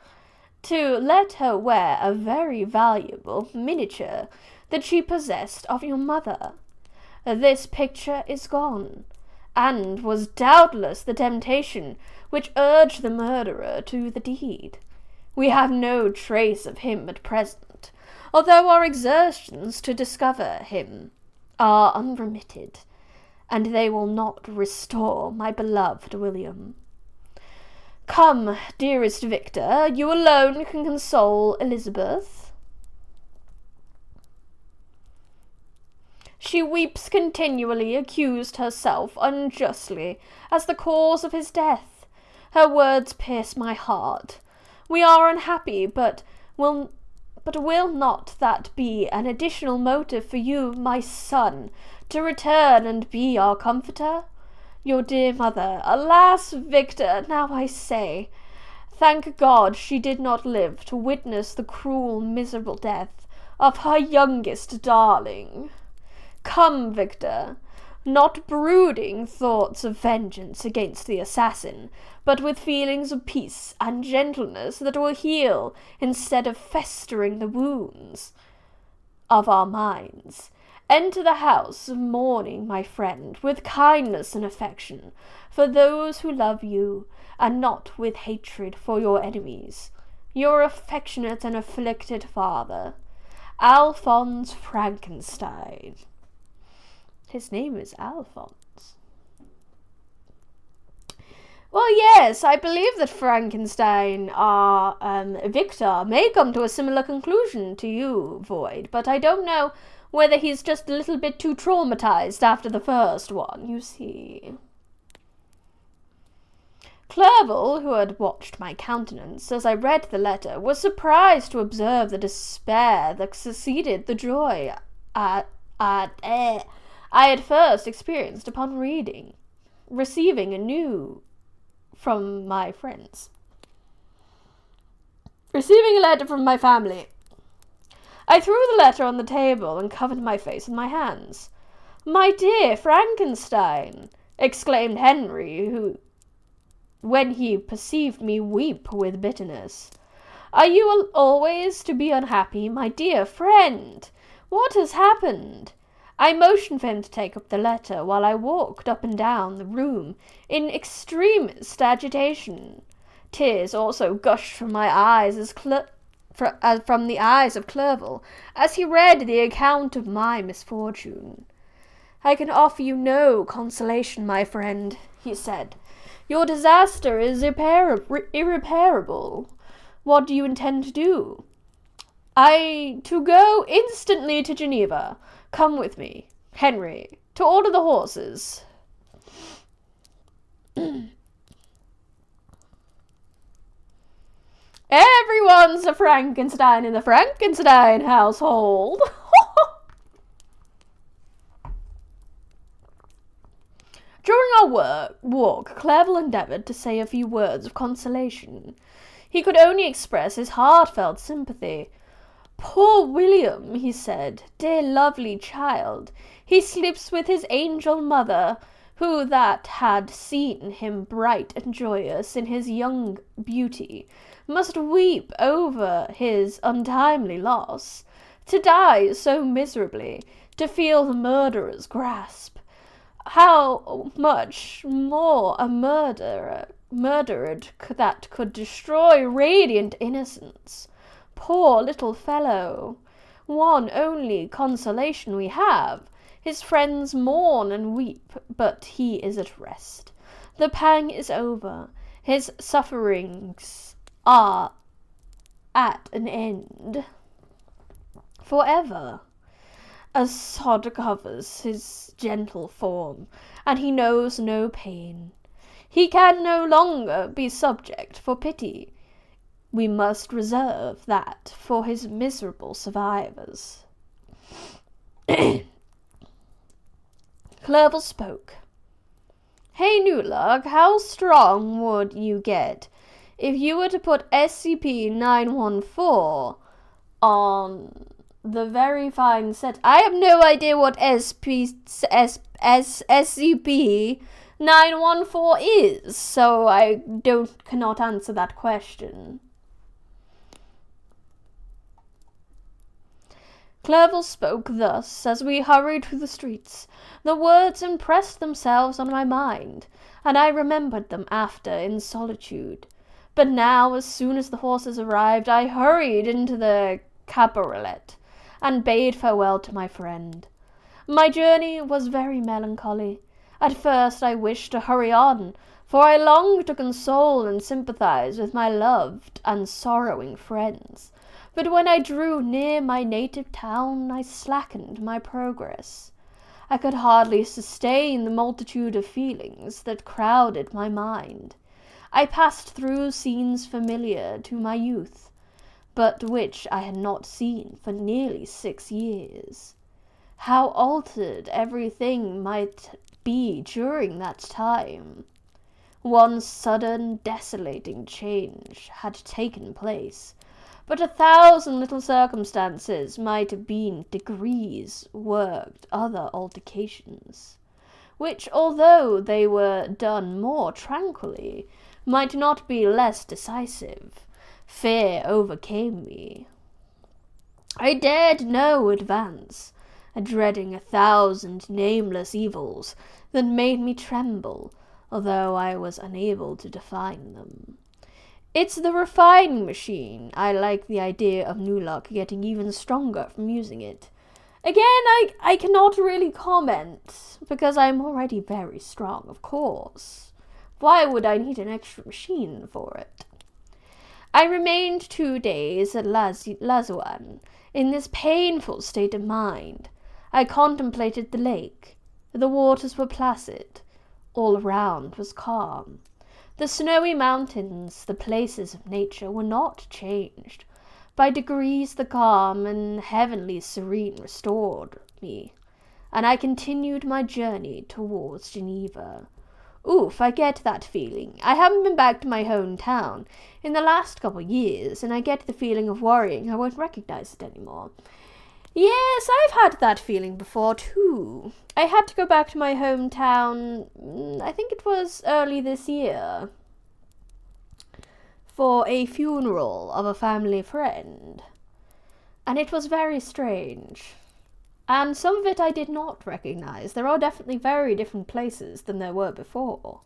to let her wear a very valuable miniature that she possessed of your mother. This picture is gone, and was doubtless the temptation which urged the murderer to the deed. We have no trace of him at present, although our exertions to discover him are unremitted, and they will not restore my beloved William. Come, dearest Victor, you alone can console Elizabeth. She weeps continually, accused herself unjustly as the cause of his death. Her words pierce my heart. We are unhappy, but will not that be an additional motive for you, my son, to return and be our comforter? Your dear mother, alas, Victor, now I say, thank God she did not live to witness the cruel, miserable death of her youngest darling. Come, Victor, not brooding thoughts of vengeance against the assassin, but with feelings of peace and gentleness that will heal instead of festering the wounds of our minds. Enter the house of mourning, my friend, with kindness and affection for those who love you, and not with hatred for your enemies. Your affectionate and afflicted father, Alphonse Frankenstein. His name is Alphonse. Well, yes, I believe that Frankenstein, Victor, may come to a similar conclusion to you, Void, but I don't know whether he's just a little bit too traumatized after the first one, you see. Clerval, who had watched my countenance as I read the letter, was surprised to observe the despair that succeeded the joy I had first experienced upon receiving a news from my friends. Receiving a letter from my family. I threw the letter on the table and covered my face with my hands. My dear Frankenstein, exclaimed Henry, when he perceived me weep with bitterness. Are you always to be unhappy, my dear friend? What has happened? I motioned for him to take up the letter while I walked up and down the room in extremest agitation. Tears also gushed from my eyes from the eyes of Clerval as he read the account of my misfortune. I can offer you no consolation, my friend, he said. Your disaster is irreparable. What do you intend to do? To go instantly to Geneva. Come with me, Henry, to order the horses. Everyone's a Frankenstein in the Frankenstein household. During our walk, Clerval endeavoured to say a few words of consolation. He could only express his heartfelt sympathy. Poor William, he said, dear lovely child, he sleeps with his angel mother, who that had seen him bright and joyous in his young beauty, must weep over his untimely loss. To die so miserably, to feel the murderer's grasp. How much more a murdered that could destroy radiant innocence. Poor little fellow! One only consolation we have. His friends mourn and weep, but he is at rest. The pang is over. His sufferings are at an end. Forever. A sod covers his gentle form, and he knows no pain. He can no longer be subject for pity. We must reserve that for his miserable survivors. Clerval spoke. Hey, Newlark, how strong would you get if you were to put SCP-914 on the very fine set? I have no idea what SCP-914 is, so I cannot answer that question. Clerval spoke thus as we hurried through the streets. The words impressed themselves on my mind, and I remembered them after in solitude. But now, as soon as the horses arrived, I hurried into the cabriolet and bade farewell to my friend. My journey was very melancholy. At first I wished to hurry on, for I longed to console and sympathize with my loved and sorrowing friends. But when I drew near my native town, I slackened my progress. I could hardly sustain the multitude of feelings that crowded my mind. I passed through scenes familiar to my youth, but which I had not seen for nearly 6 years. How altered everything might be during that time! One sudden, desolating change had taken place, but 1,000 little circumstances might have been degrees worked other altercations, which, although they were done more tranquilly, might not be less decisive. Fear overcame me. I dared no advance, dreading 1,000 nameless evils that made me tremble, although I was unable to define them. It's the refining machine. I like the idea of new luck getting even stronger from using it. Again, I cannot really comment, because I'm already very strong, of course. Why would I need an extra machine for it? I remained 2 days at Lazuan, in this painful state of mind. I contemplated the lake. The waters were placid. All around was calm. The snowy mountains, the places of nature, were not changed. By degrees the calm and heavenly serene restored me, and I continued my journey towards Geneva. Oof, I get that feeling. I haven't been back to my hometown in the last couple of years, and I get the feeling of worrying I won't recognize it anymore. Yes, I've had that feeling before, too. I had to go back to my hometown, I think it was early this year, for a funeral of a family friend. And it was very strange. And some of it I did not recognize. There are definitely very different places than there were before.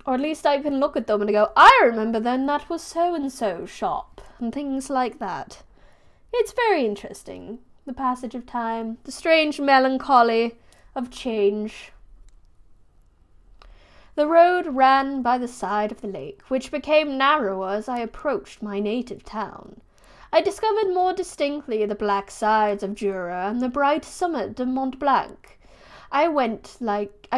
Or at least I can look at them and go, I remember then that was so-and-so shop, and things like that. It's very interesting, the passage of time, the strange melancholy of change. The road ran by the side of the lake, which became narrower as I approached my native town. I discovered more distinctly the black sides of Jura and the bright summit of Mont Blanc. I wept like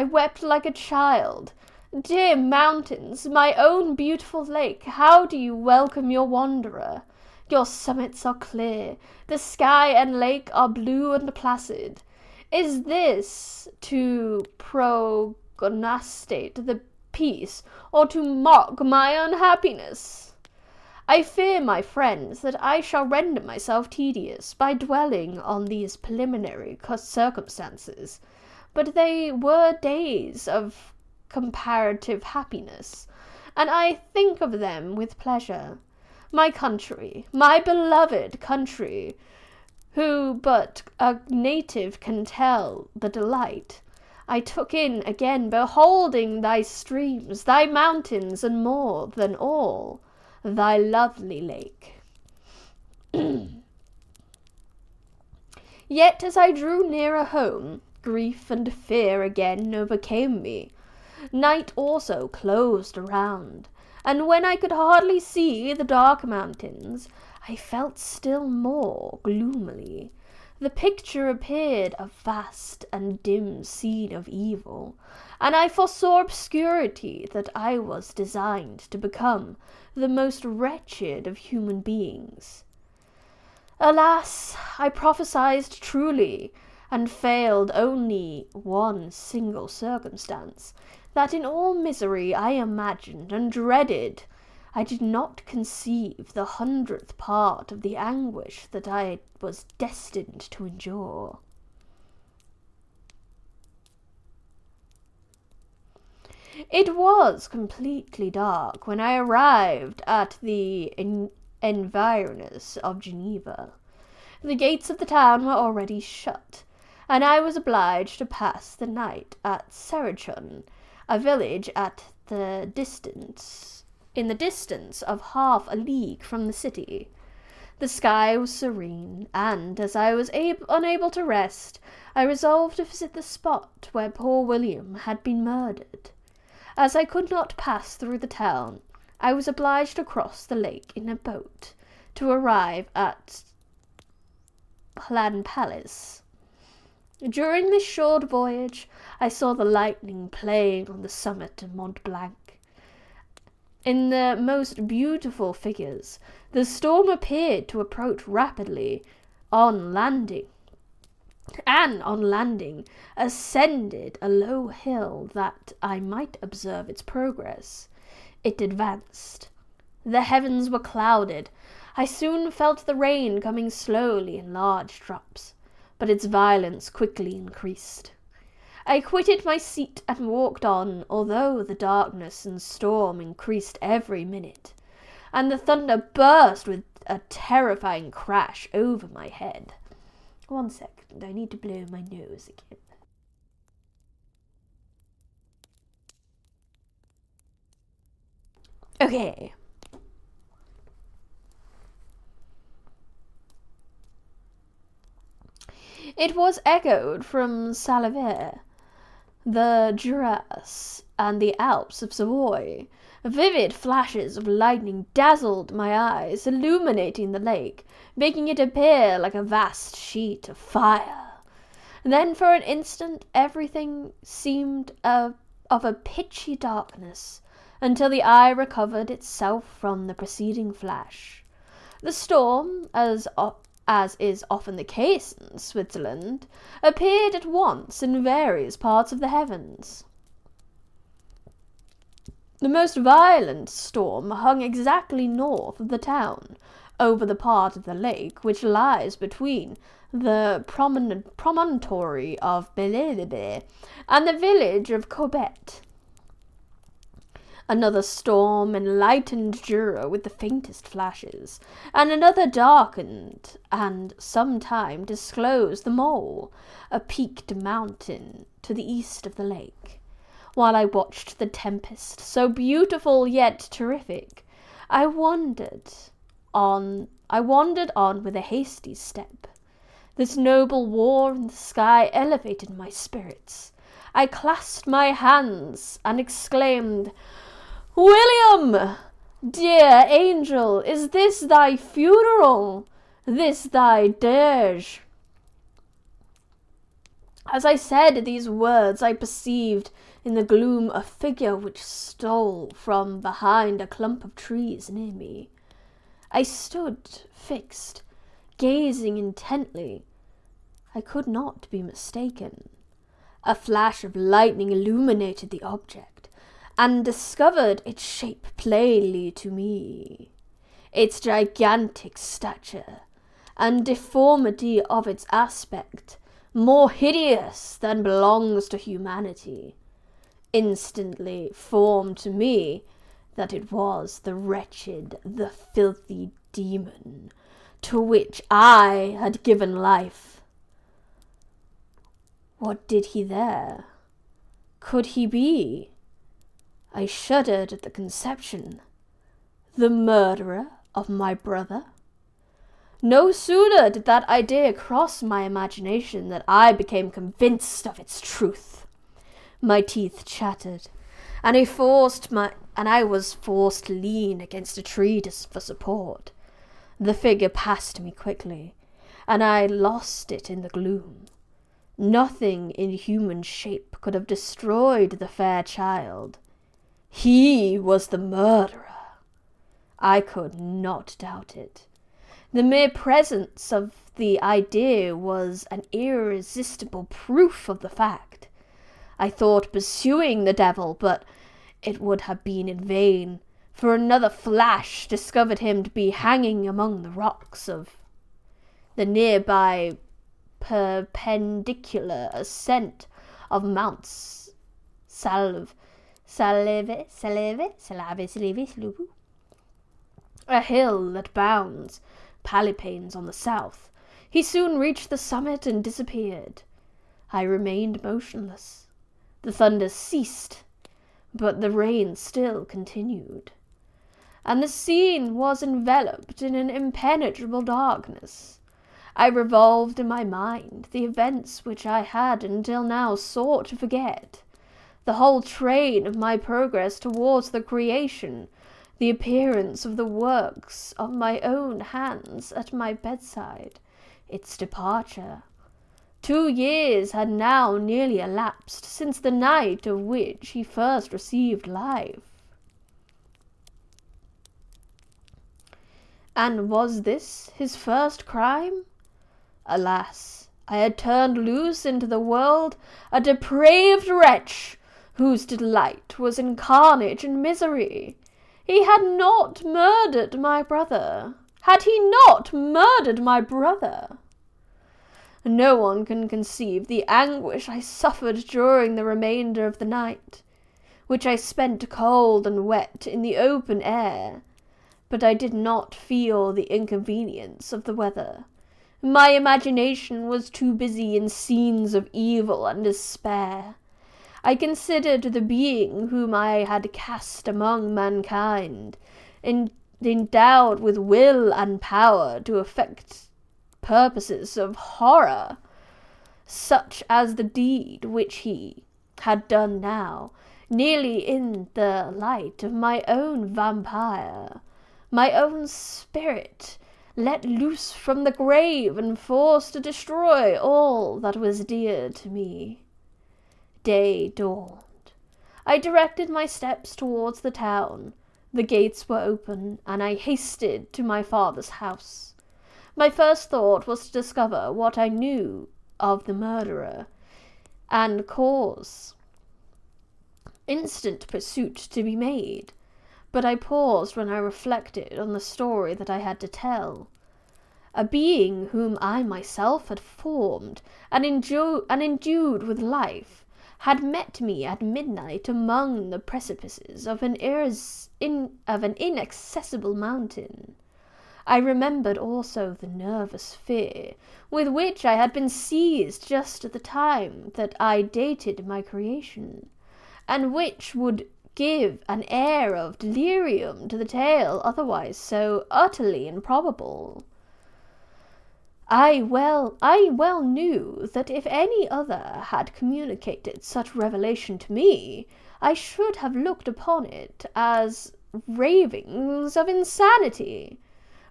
a child. Dear mountains, my own beautiful lake, how do you welcome your wanderer? Your summits are clear, the sky and lake are blue and placid. Is this to prognosticate the peace, or to mock my unhappiness? I fear, my friends, that I shall render myself tedious by dwelling on these preliminary circumstances, but they were days of comparative happiness, and I think of them with pleasure. My country, my beloved country, who but a native can tell the delight I took in again beholding thy streams, thy mountains, and more than all, thy lovely lake. Yet as I drew nearer home, grief and fear again overcame me. Night also closed around, and when I could hardly see the dark mountains, I felt still more gloomily. The picture appeared a vast and dim scene of evil, and I foresaw obscurity that I was designed to become the most wretched of human beings. Alas, I prophesied truly, and failed only one single circumstance, that in all misery I imagined and dreaded, I did not conceive the 100th part of the anguish that I was destined to endure. It was completely dark when I arrived at the environs of Geneva. The gates of the town were already shut, and I was obliged to pass the night at Serachon, a village in the distance of half a league from the city. The sky was serene, and as I was unable to rest, I resolved to visit the spot where poor William had been murdered. As I could not pass through the town, I was obliged to cross the lake in a boat to arrive at Plan Palace. During this short voyage, I saw the lightning playing on the summit of Mont Blanc. In the most beautiful figures, the storm appeared to approach rapidly on landing, ascended a low hill that I might observe its progress. It advanced. The heavens were clouded. I soon felt the rain coming slowly in large drops, but its violence quickly increased. I quitted my seat and walked on, although the darkness and storm increased every minute, and the thunder burst with a terrifying crash over my head. 1 second, I need to blow my nose again. Okay. It was echoed from Salivere, the Duras, and the Alps of Savoy. Vivid flashes of lightning dazzled my eyes, illuminating the lake, making it appear like a vast sheet of fire. Then for an instant everything seemed of a pitchy darkness, until the eye recovered itself from the preceding flash. The storm, as is often the case in Switzerland, appeared at once in various parts of the heavens. The most violent storm hung exactly north of the town, over the part of the lake which lies between the promontory of Bellelebe and the village of Cobet. Another storm enlightened Jura with the faintest flashes, and another darkened and sometime disclosed the Mole, a peaked mountain to the east of the lake. While I watched the tempest, so beautiful yet terrific, I wandered on with a hasty step. This noble war in the sky elevated my spirits. I clasped my hands and exclaimed, "William, dear angel, is this thy funeral, this thy dirge?" As I said these words, I perceived in the gloom a figure which stole from behind a clump of trees near me. I stood fixed, gazing intently. I could not be mistaken. A flash of lightning illuminated the object, and discovered its shape plainly to me. Its gigantic stature, and deformity of its aspect, more hideous than belongs to humanity, instantly formed to me that it was the wretched, the filthy demon to which I had given life. What did he there? Could he be? I shuddered at the conception. The murderer of my brother? No sooner did that idea cross my imagination than I became convinced of its truth. My teeth chattered, and I was forced to lean against a tree for support. The figure passed me quickly, and I lost it in the gloom. Nothing in human shape could have destroyed the fair child. He was the murderer. I could not doubt it. The mere presence of the idea was an irresistible proof of the fact. I thought pursuing the devil, but it would have been in vain, for another flash discovered him to be hanging among the rocks of the nearby perpendicular ascent of Mounts Salve, a hill that bounds Palipanes on the south. He soon reached the summit and disappeared. I remained motionless. The thunder ceased, but the rain still continued, and the scene was enveloped in an impenetrable darkness. I revolved in my mind the events which I had until now sought to forget. the whole train of my progress towards the creation, the appearance of the works of my own hands at my bedside, its departure. 2 years had now nearly elapsed since the night of which he first received life. And was this his first crime? Alas, I had turned loose into the world a depraved wretch, whose delight was in carnage and misery. He had not murdered my brother. Had he not murdered my brother? No one can conceive the anguish I suffered during the remainder of the night, which I spent cold and wet in the open air, but I did not feel the inconvenience of the weather. My imagination was too busy in scenes of evil and despair. I considered the being whom I had cast among mankind, endowed with will and power to effect purposes of horror, such as the deed which he had done now, nearly in the light of my own vampire, my own spirit, let loose from the grave and forced to destroy all that was dear to me. Day dawned. I directed my steps towards the town. The gates were open, and I hasted to my father's house. My first thought was to discover what I knew of the murderer, and cause instant pursuit to be made. But I paused when I reflected on the story that I had to tell. A being whom I myself had formed and endued with life had met me at midnight among the precipices of an inaccessible mountain. I remembered also the nervous fear with which I had been seized just at the time that I dated my creation, and which would give an air of delirium to the tale otherwise so utterly improbable. I well knew that if any other had communicated such revelation to me, I should have looked upon it as ravings of insanity.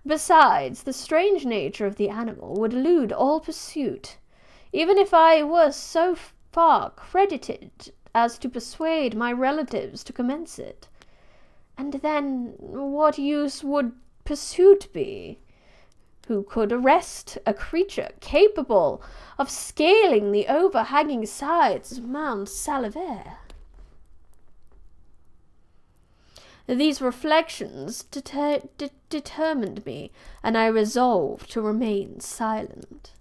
Besides, the strange nature of the animal would elude all pursuit, even if I were so far credited as to persuade my relatives to commence it. And then, what use would pursuit be? Who could arrest a creature capable of scaling the overhanging sides of Mount Salivere? These reflections determined me, and I resolved to remain silent.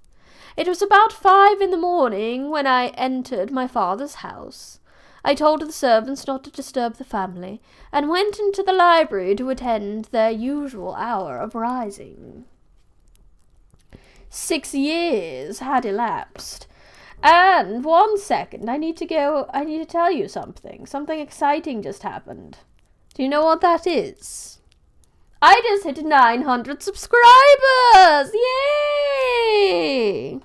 It was about 5 a.m. when I entered my father's house. I told the servants not to disturb the family, and went into the library to attend their usual hour of rising. 6 years had elapsed. And 1 second, I need to tell you something. Something exciting just happened. Do you know what that is? I just hit 900 subscribers! Yay!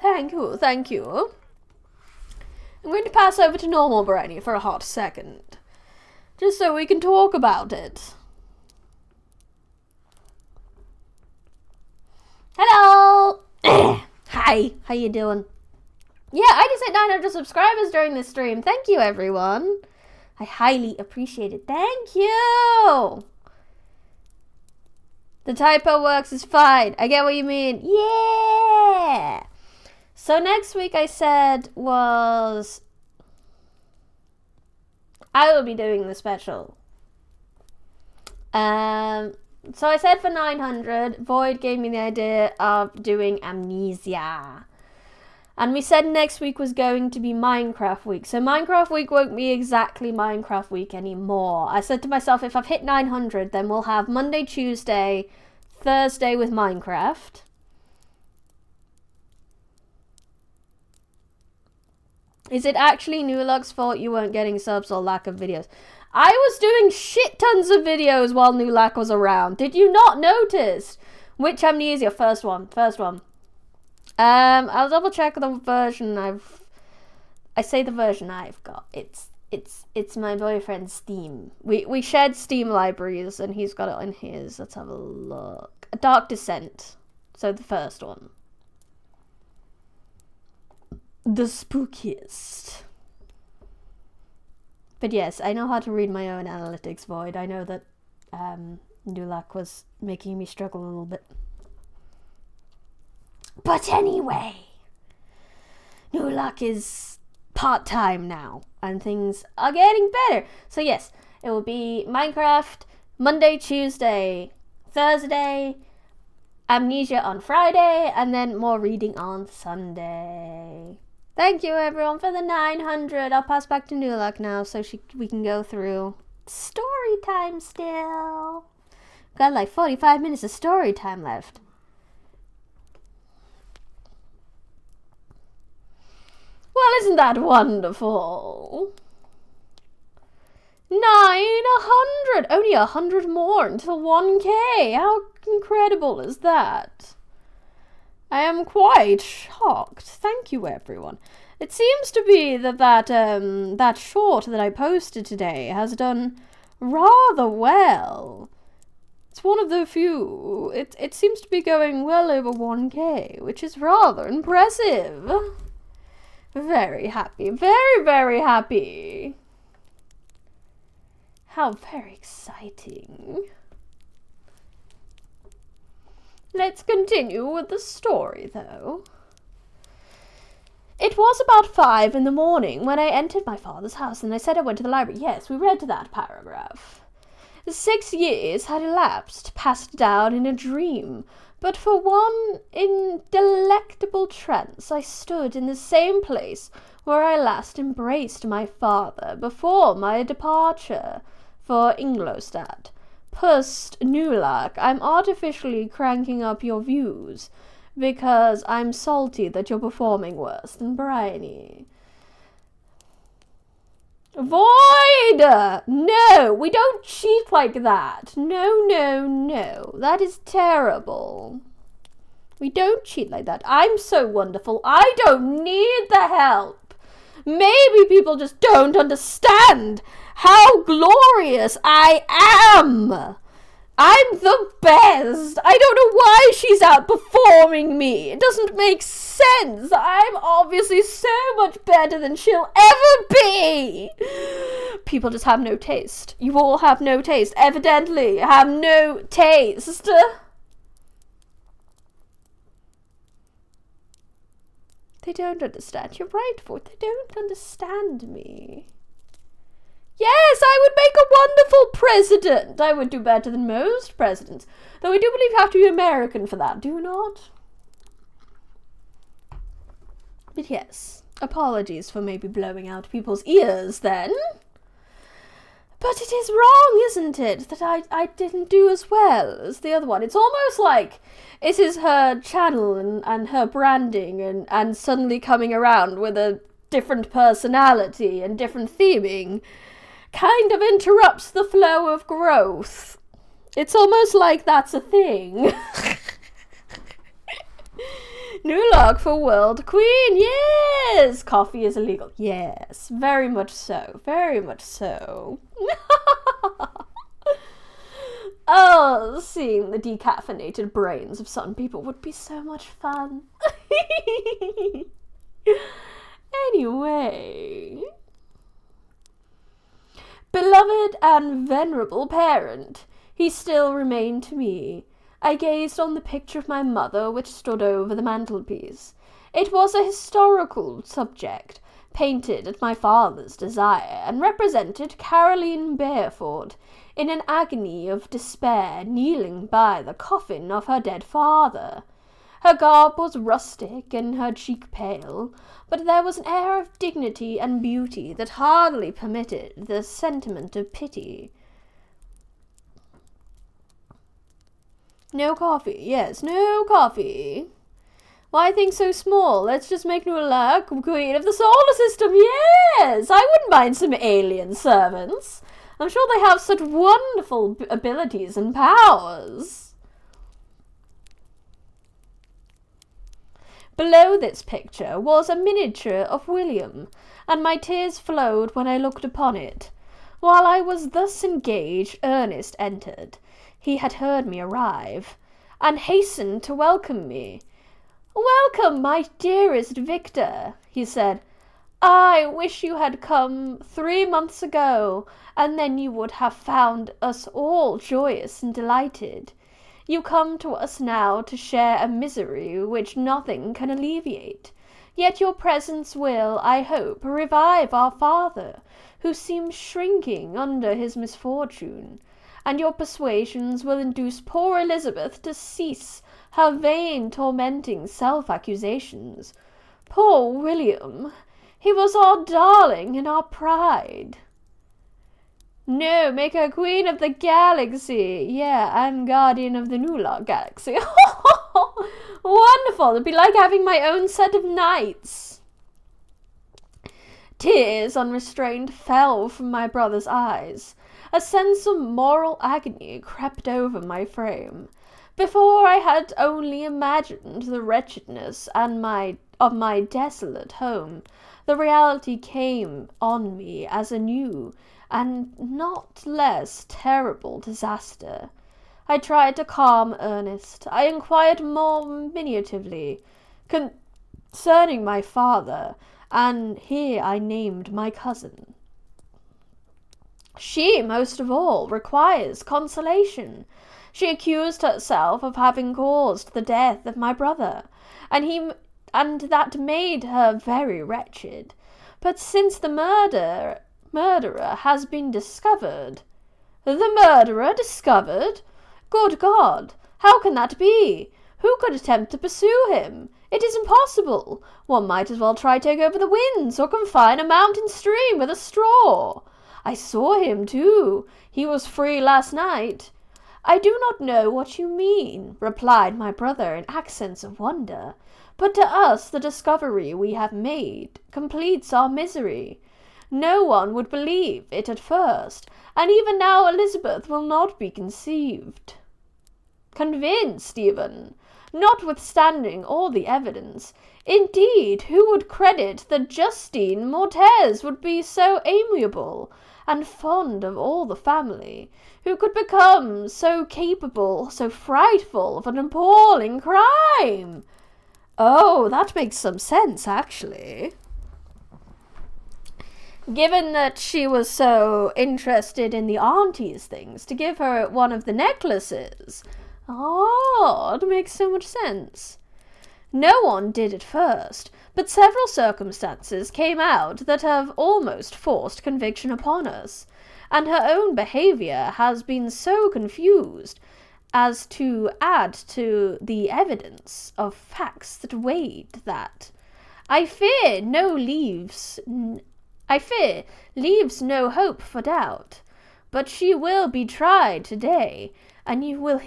Thank you. I'm going to pass over to normal Briny for a hot second, just so we can talk about it. Hello! Hi, how you doing? Yeah, I just hit 900 subscribers during this stream. Thank you, everyone. I highly appreciate it. Thank you! The typo works is fine. I get what you mean. Yeah! So next week I said was I will be doing the special. So I said for 900, Void gave me the idea of doing Amnesia. And we said next week was going to be Minecraft week. So Minecraft week won't be exactly Minecraft week anymore. I said to myself, if I've hit 900, then we'll have Monday, Tuesday, Thursday with Minecraft. Is it actually New Luck's fault you weren't getting subs or lack of videos? I was doing shit tons of videos while New Lack was around. Did you not notice? Which amnesia? First one. I'll double check the version I say the version I've got. It's my boyfriend's Steam. We shared Steam libraries and he's got it on his. Let's have a look. A Dark Descent. So the first one. The spookiest. But yes, I know how to read my own analytics, Void. I know that Nulak was making me struggle a little bit. But anyway, Nulak is part-time now, and things are getting better. So yes, it will be Minecraft Monday, Tuesday, Thursday, Amnesia on Friday, and then more reading on Sunday. Thank you everyone for the 900. I'll pass back to Nulak now so we can go through story time still. Got like 45 minutes of story time left. Well, isn't that wonderful? 900! Only 100 more until 1k! How incredible is that? I am quite shocked. Thank you, everyone. It seems to be that short that I posted today has done rather well. It's one of the few. It seems to be going well over 1k, which is rather impressive. Very happy. Very, very happy. How very exciting. Let's continue with the story, though. It was about 5 in the morning when I entered my father's house, and I said I went to the library. Yes, we read that paragraph. 6 years had elapsed, passed down in a dream, but for one indelectable trance I stood in the same place where I last embraced my father before my departure for Ingolstadt. Pust Nulak, I'm artificially cranking up your views because I'm salty that you're performing worse than Bryony. Void! No, we don't cheat like that. No, no, no. That is terrible. We don't cheat like that. I'm so wonderful. I don't need the help. Maybe people just don't understand how glorious I am. I'm the best. I don't know why she's outperforming me. It doesn't make sense. I'm obviously so much better than she'll ever be. People just have no taste. You all have no taste. Evidently have no taste. They don't understand. You're right, Void. They don't understand me. Yes, I would make a wonderful president. I would do better than most presidents. Though I do believe you have to be American for that, do you not? But yes, apologies for maybe blowing out people's ears then. But it is wrong, isn't it, that I didn't do as well as the other one. It's almost like it is her channel and her branding and suddenly coming around with a different personality and different theming kind of interrupts the flow of growth. It's almost like that's a thing. New log for world queen, yes! Coffee is illegal, yes, very much so, very much so. Oh, seeing the decaffeinated brains of some people would be so much fun. Anyway... Beloved and venerable parent, he still remained to me. I gazed on the picture of my mother which stood over the mantelpiece. It was a historical subject, painted at my father's desire, and represented Caroline Bareford in an agony of despair kneeling by the coffin of her dead father. Her garb was rustic and her cheek pale, but there was an air of dignity and beauty that hardly permitted the sentiment of pity. No coffee, yes, no coffee. Why things so small? Let's just make Nula queen of the solar system, yes! I wouldn't mind some alien servants. I'm sure they have such wonderful abilities and powers. Below this picture was a miniature of William, and my tears flowed when I looked upon it. While I was thus engaged, Ernest entered. He had heard me arrive, and hastened to welcome me. "Welcome, my dearest Victor," he said. "I wish you had come 3 months ago, and then you would have found us all joyous and delighted. You come to us now to share a misery which nothing can alleviate. Yet your presence will, I hope, revive our father, who seems shrinking under his misfortune, and your persuasions will induce poor Elizabeth to cease her vain tormenting self-accusations. Poor William! He was our darling and our pride." "No, make her queen of the galaxy. Yeah, and guardian of the New Galaxy." Wonderful! It'd be like having my own set of knights. Tears unrestrained fell from my brother's eyes. A sense of moral agony crept over my frame. Before I had only imagined the wretchedness of my desolate home. The reality came on me as a new and not less terrible disaster. I tried to calm Ernest. I inquired more minutely concerning my father, and here I named my cousin. She, most of all, requires consolation. She accused herself of having caused the death of my brother, and that made her very wretched. But since the murderer has been discovered— "The murderer discovered? Good God! How can that be? Who could attempt to pursue him? It is impossible. One might as well try to take over the winds, or confine a mountain stream with a straw. I saw him, too. He was free last night." "I do not know what you mean," replied my brother in accents of wonder. "But to us the discovery we have made completes our misery. No one would believe it at first, and even now Elizabeth will not be convinced even, notwithstanding all the evidence. Indeed, who would credit that Justine Mortez would be so amiable and fond of all the family, who could become so capable, so frightful of an appalling crime?" "Oh, that makes some sense, actually. Given that she was so interested in the auntie's things, to give her one of the necklaces. Oh, it makes so much sense. No one did at first, but several circumstances came out that have almost forced conviction upon us, and her own behaviour has been so confused as to add to the evidence of facts that weighed that, I fear leaves no hope for doubt. But she will be tried today, and you will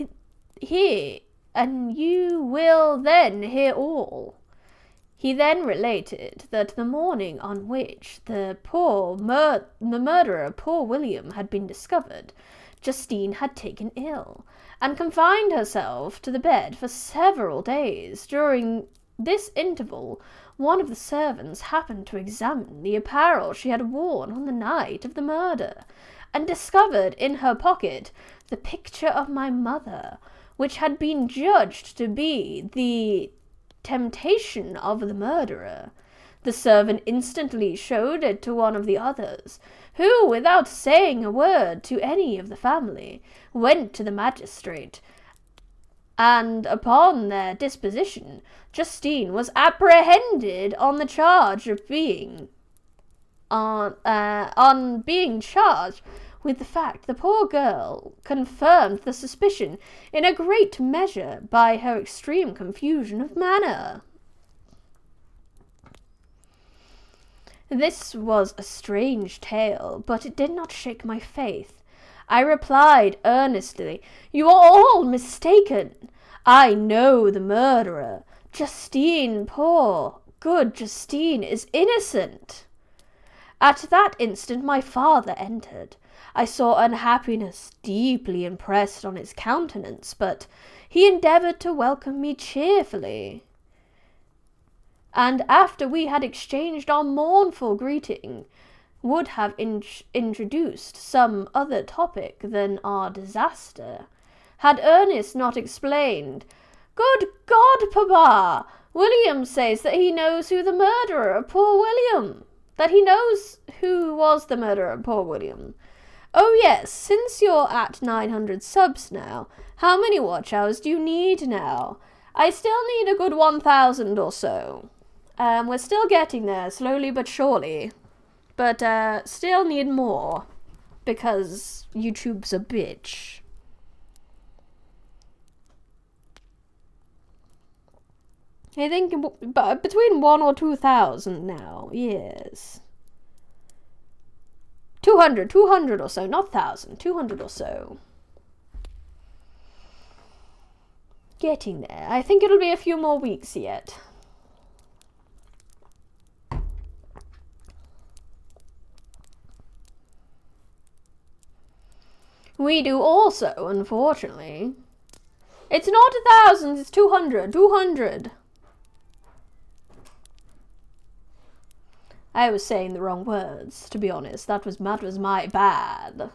then hear all." He then related that the morning on which the murderer, poor William, had been discovered, Justine had taken ill, and confined herself to the bed for several days. During this interval, one of the servants happened to examine the apparel she had worn on the night of the murder, and discovered in her pocket the picture of my mother, which had been judged to be the temptation of the murderer. The servant instantly showed it to one of the others, who, without saying a word to any of the family, went to the magistrate, and upon their disposition, Justine was apprehended on the charge of being charged with the fact. The poor girl confirmed the suspicion in a great measure by her extreme confusion of manner. This was a strange tale, but it did not shake my faith. I replied earnestly, "You are all mistaken. I know the murderer. Justine, poor, good Justine, is innocent." At that instant my father entered. I saw unhappiness deeply impressed on his countenance, but he endeavoured to welcome me cheerfully. and after we had exchanged our mournful greeting, would have introduced some other topic than our disaster, had Ernest not explained, "Good God, Papa! William says that he knows who the murderer of poor William. That he knows who was the murderer of poor William. Oh yes, since you're at 900 subs now, how many watch hours do you need now? I still need a good 1,000 or so. We're still getting there, slowly but surely. But still need more, because YouTube's a bitch." I think between 1 or 2,000 now, yes. 200 or so, not 1,000, 200 or so. Getting there. I think it'll be a few more weeks yet. We do also, unfortunately. It's not 1,000, it's 200, 200. I was saying the wrong words, to be honest. That was my bad.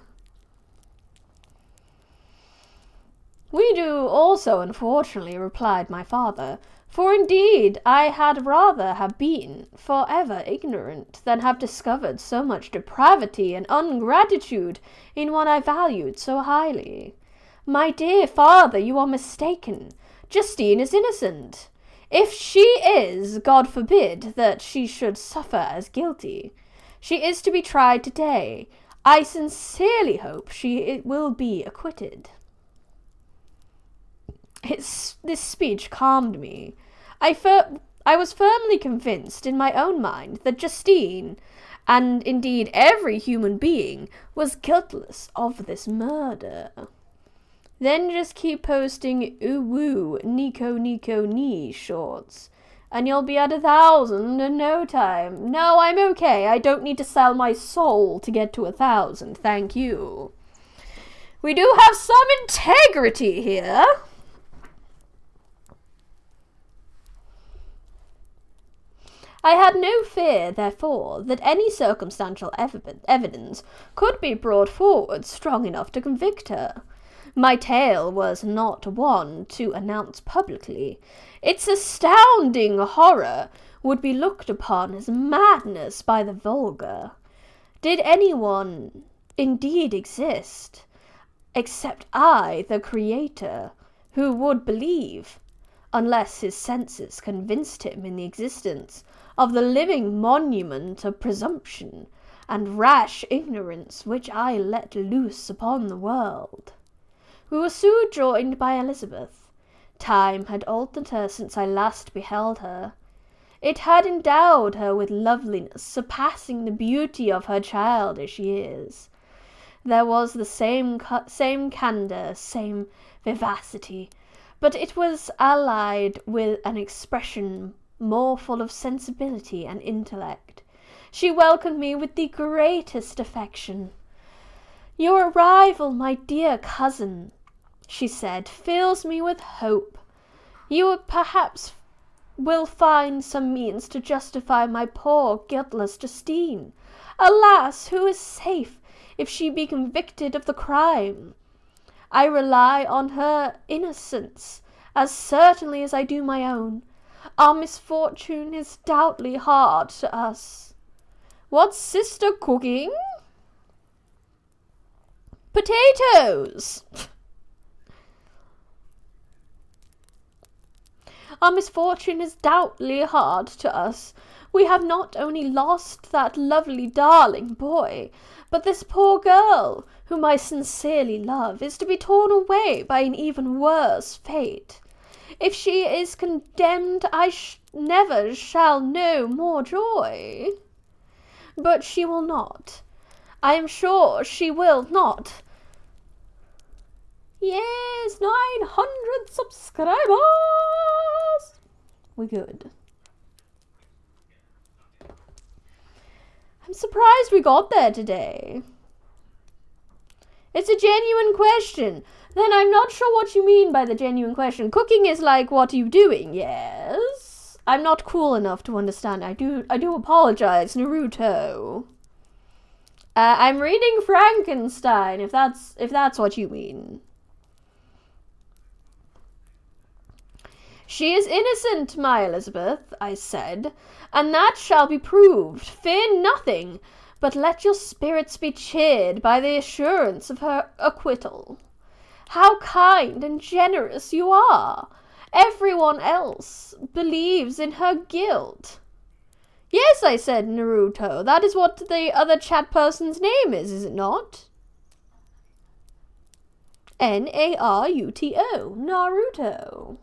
We do also, unfortunately, replied my father, for indeed I had rather have been forever ignorant than have discovered so much depravity and ungratitude in one I valued so highly. My dear father, you are mistaken. Justine is innocent. If she is, God forbid that she should suffer as guilty. She is to be tried today. I sincerely hope she will be acquitted. This speech calmed me. I was firmly convinced in my own mind that Justine, and indeed every human being, was guiltless of this murder. Then just keep posting woo Nico Nee shorts, and you'll be at 1,000 in no time. No, I'm okay. I don't need to sell my soul to get to 1,000. Thank you. We do have some integrity here. I had no fear, therefore, that any circumstantial evidence could be brought forward strong enough to convict her. My tale was not one to announce publicly. Its astounding horror would be looked upon as madness by the vulgar. Did anyone indeed exist, except I, the Creator, who would believe, unless his senses convinced him in the existence of the living monument of presumption and rash ignorance which I let loose upon the world? We were soon joined by Elizabeth. Time had altered her since I last beheld her. It had endowed her with loveliness surpassing the beauty of her childish years. There was the same candour, same vivacity, but it was allied with an expression more full of sensibility and intellect. She welcomed me with the greatest affection. "Your arrival, my dear cousin," she said, "fills me with hope. You perhaps will find some means to justify my poor guiltless Justine. Alas, who is safe if she be convicted of the crime? I rely on her innocence as certainly as I do my own. Our misfortune is doubly hard to us. What's sister cooking?" "Potatoes." "Our misfortune is doubly hard to us. We have not only lost that lovely darling boy, but this poor girl, whom I sincerely love, is to be torn away by an even worse fate. If she is condemned, I never shall know more joy. But she will not. I am sure she will not. Yes, 900 subscribers! We're good. I'm surprised we got there today. It's a genuine question. Then I'm not sure what you mean by the genuine question. Cooking is like, what are you doing? Yes. I'm not cool enough to understand. I do apologize, Naruto. I'm reading Frankenstein, if that's what you mean. She is innocent, my Elizabeth, I said, and that shall be proved. Fear nothing, but let your spirits be cheered by the assurance of her acquittal. How kind and generous you are! Everyone else believes in her guilt. Yes, I said, Naruto. That is what the other chat person's name is it not? Naruto. Naruto.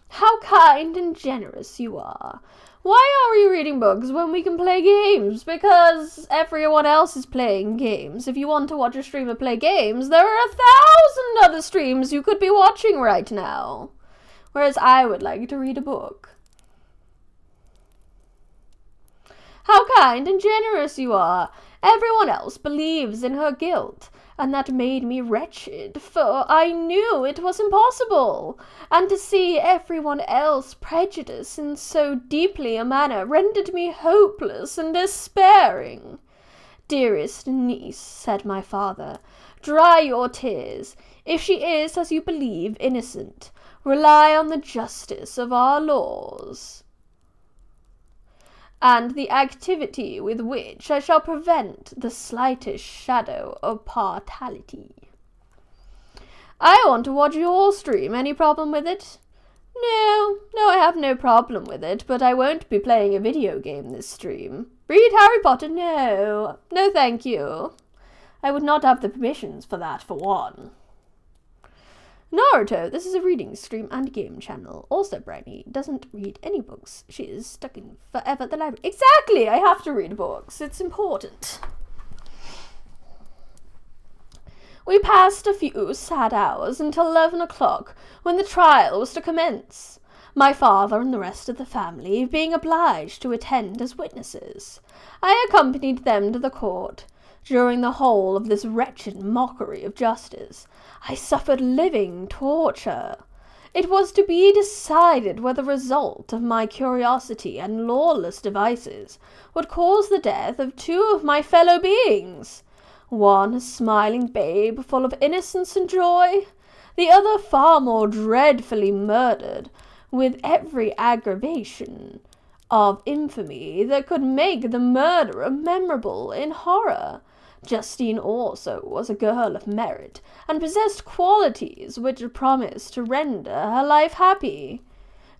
How kind and generous you are. Why are we reading books when we can play games? Because everyone else is playing games. If you want to watch a streamer play games, there are 1,000 other streams you could be watching right now. Whereas I would like to read a book. How kind and generous you are. Everyone else believes in her guilt. And that made me wretched, for I knew it was impossible, and to see everyone else prejudiced in so deeply a manner rendered me hopeless and despairing. Dearest niece, said my father, dry your tears. If she is, as you believe, innocent, rely on the justice of our laws, and the activity with which I shall prevent the slightest shadow of partiality. I want to watch your stream. Any problem with it? No, I have no problem with it, but I won't be playing a video game this stream. Read Harry Potter? No, thank you. I would not have the permissions for that, for one. Naruto, this is a reading stream and game channel. Also, Briny doesn't read any books. She is stuck in forever at the library. Exactly! I have to read books. It's important. We passed a few sad hours until 11 o'clock, when the trial was to commence. My father and the rest of the family being obliged to attend as witnesses. I accompanied them to the court. During the whole of this wretched mockery of justice, I suffered living torture. It was to be decided whether the result of my curiosity and lawless devices would cause the death of 2 of my fellow beings. One a smiling babe full of innocence and joy, the other far more dreadfully murdered, with every aggravation of infamy that could make the murderer memorable in horror. Justine also was a girl of merit, and possessed qualities which promised to render her life happy.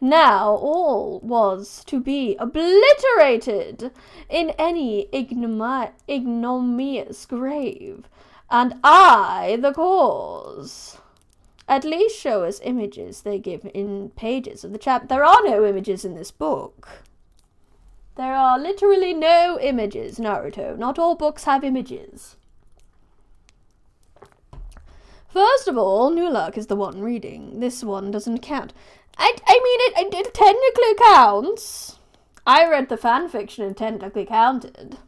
Now all was to be obliterated in any ignominious grave, and I the cause. At least show us images they give in pages of the chapter. There are no images in this book. There are literally no images, Naruto. Not all books have images. First of all, Nulak is the one reading. This one doesn't count. I mean, it technically counts. I read the fanfiction and technically counted.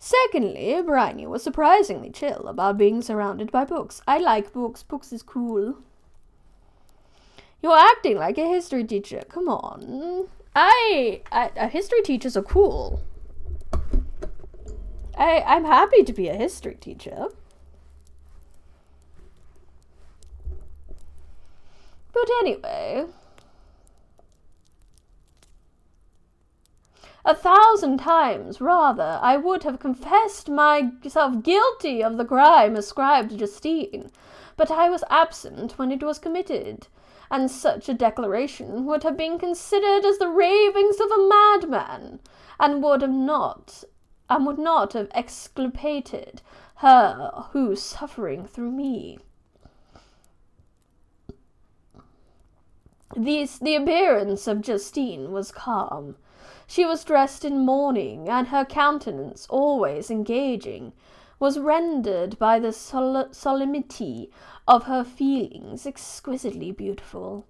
Secondly, Briny was surprisingly chill about being surrounded by books. I like books. Books is cool. You're acting like a history teacher. Come on. History teachers are cool. I'm happy to be a history teacher. But anyway, 1,000 times rather I would have confessed myself guilty of the crime ascribed to Justine, but I was absent when it was committed, and such a declaration would have been considered as the ravings of a madman, and would not have exculpated her who suffering through me. The appearance of Justine was calm. She was dressed in mourning, and her countenance, always engaging, was rendered by the solemnity of her feelings exquisitely beautiful.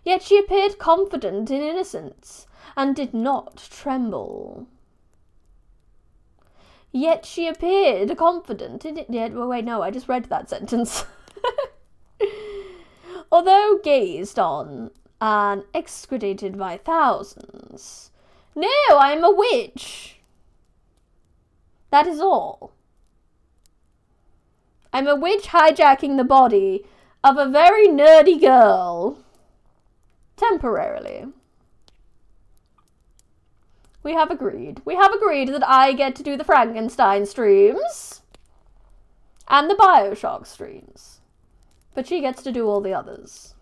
Yet she appeared confident in innocence, and did not tremble. Yet she appeared confident in it. Wait, no, I just read that sentence. Although gazed on and excreted by thousands. No, I am a witch. That is all. I'm a witch hijacking the body of a very nerdy girl. Temporarily. We have agreed. We have agreed that I get to do the Frankenstein streams. And the Bioshock streams. But she gets to do all the others.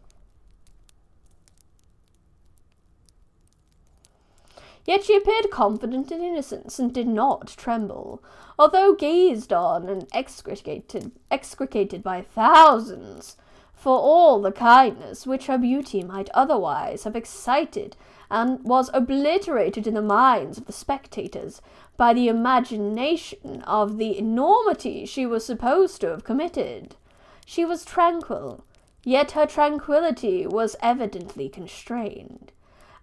Yet she appeared confident in innocence and did not tremble, although gazed on and excreted by thousands, for all the kindness which her beauty might otherwise have excited, and was obliterated in the minds of the spectators by the imagination of the enormity she was supposed to have committed. She was tranquil, yet her tranquillity was evidently constrained.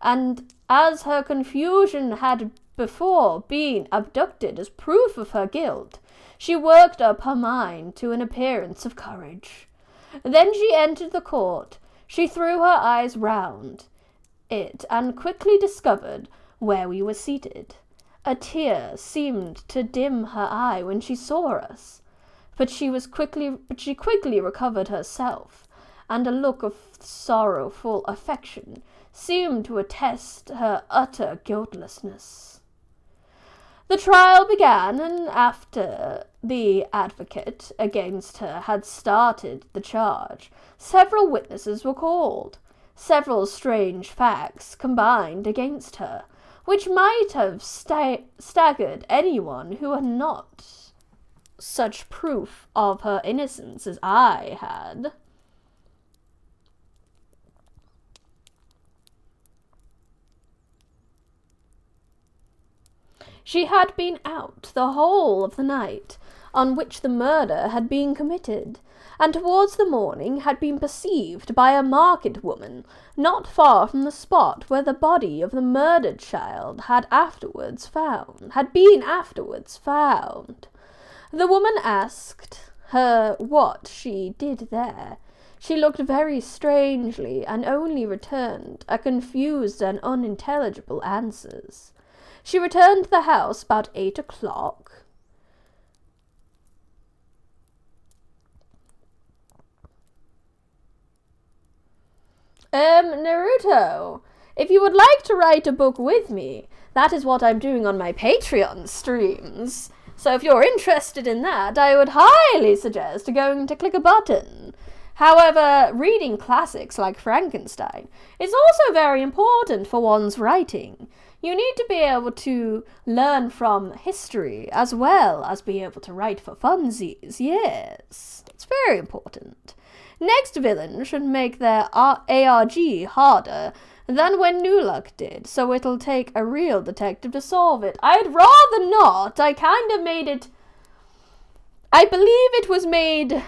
And as her confusion had before been abducted as proof of her guilt, she worked up her mind to an appearance of courage. Then she entered the court. She threw her eyes round it and quickly discovered where we were seated. A tear seemed to dim her eye when she saw us, but she quickly recovered herself, and a look of sorrowful affection seemed to attest her utter guiltlessness. The trial began, and after the advocate against her had started the charge, several witnesses were called. Several strange facts combined against her, which might have staggered anyone who had not such proof of her innocence as I had. She had been out the whole of the night on which the murder had been committed, and towards the morning had been perceived by a market woman not far from the spot where the body of the murdered child had been afterwards found. The woman asked her what she did there. She looked very strangely, and only returned a confused and unintelligible answers. She returned to the house about 8 o'clock. Naruto, if you would like to write a book with me, that is what I'm doing on my Patreon streams. So if you're interested in that, I would highly suggest going to click a button. However, reading classics like Frankenstein is also very important for one's writing. You need to be able to learn from history as well as be able to write for funsies. Yes, it's very important. Next villain should make their ARG harder than when New Luck did, so it'll take a real detective to solve it. I'd rather not. I kind of made it... I believe it was made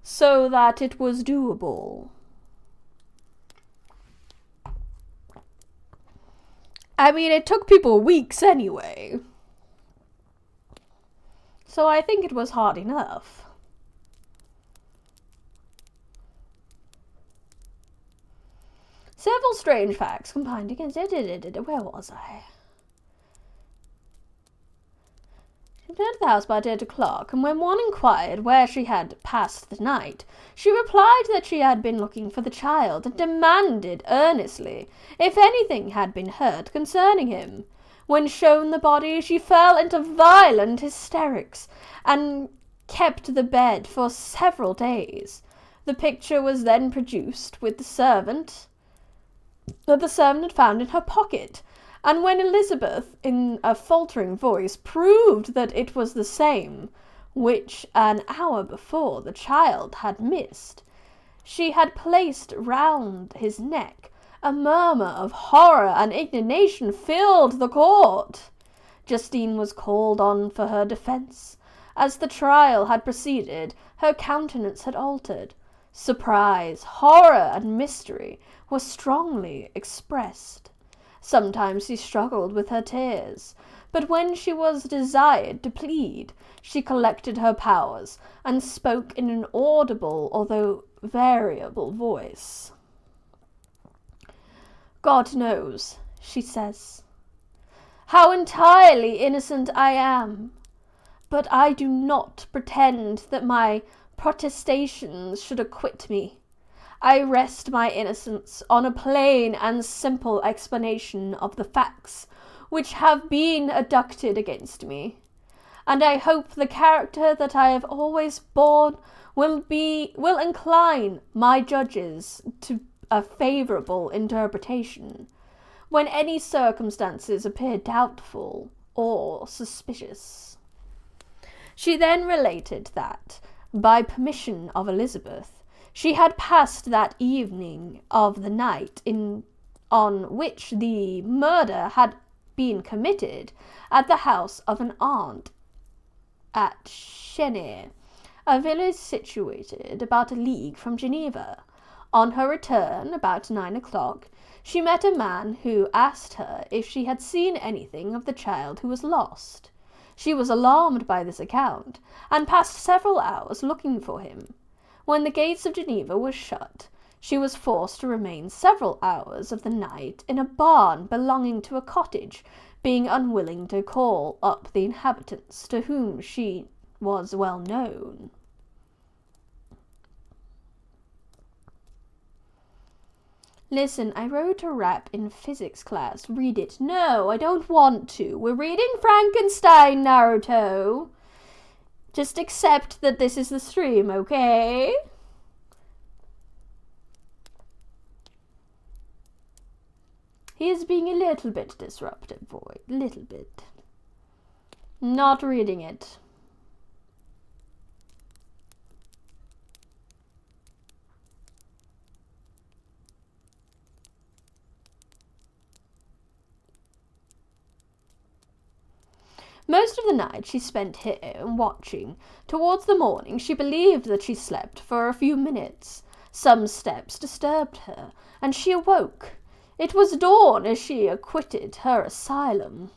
so that it was doable. I mean, it took people weeks anyway. So I think it was hard enough. Several strange facts combined against it. Where was I? She returned to the house about 8 o'clock, and when one inquired where she had passed the night, she replied that she had been looking for the child, and demanded earnestly if anything had been heard concerning him. When shown the body, she fell into violent hysterics, and kept the bed for several days. The picture was then produced with the servant had found in her pocket, and when Elizabeth, in a faltering voice, proved that it was the same which an hour before the child had missed, she had placed round his neck, a murmur of horror and indignation filled the court. Justine was called on for her defence. As the trial had proceeded, her countenance had altered. Surprise, horror, and mystery were strongly expressed. Sometimes she struggled with her tears, but when she was desired to plead, she collected her powers and spoke in an audible, although variable voice. God knows, she says, how entirely innocent I am, but I do not pretend that my protestations should acquit me. I rest my innocence on a plain and simple explanation of the facts which have been adduced against me, and I hope the character that I have always borne will incline my judges to a favourable interpretation, when any circumstances appear doubtful or suspicious. She then related that, by permission of Elizabeth, she had passed that evening of the night on which the murder had been committed at the house of an aunt at Cheney, a village situated about a league from Geneva. On her return, about 9 o'clock, she met a man who asked her if she had seen anything of the child who was lost. She was alarmed by this account, and passed several hours looking for him. When the gates of Geneva were shut, she was forced to remain several hours of the night in a barn belonging to a cottage, being unwilling to call up the inhabitants, to whom she was well known. Listen, I wrote a rap in physics class. Read it. No, I don't want to. We're reading Frankenstein, Naruto. Just accept that this is the stream, okay? He is being a little bit disruptive, boy. Little bit. Not reading it. Most of the night she spent here watching. Towards the morning she believed that she slept for a few minutes. Some steps disturbed her, and she awoke. It was dawn as she quitted her asylum.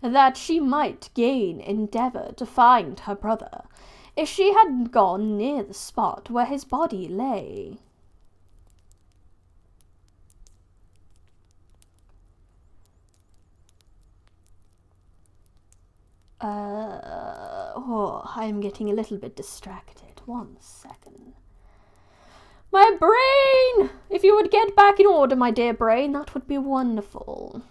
That she might gain endeavour to find her brother, if she had gone near the spot where his body lay. I am getting a little bit distracted. 1 second. My brain! If you would get back in order, my dear brain, that would be wonderful.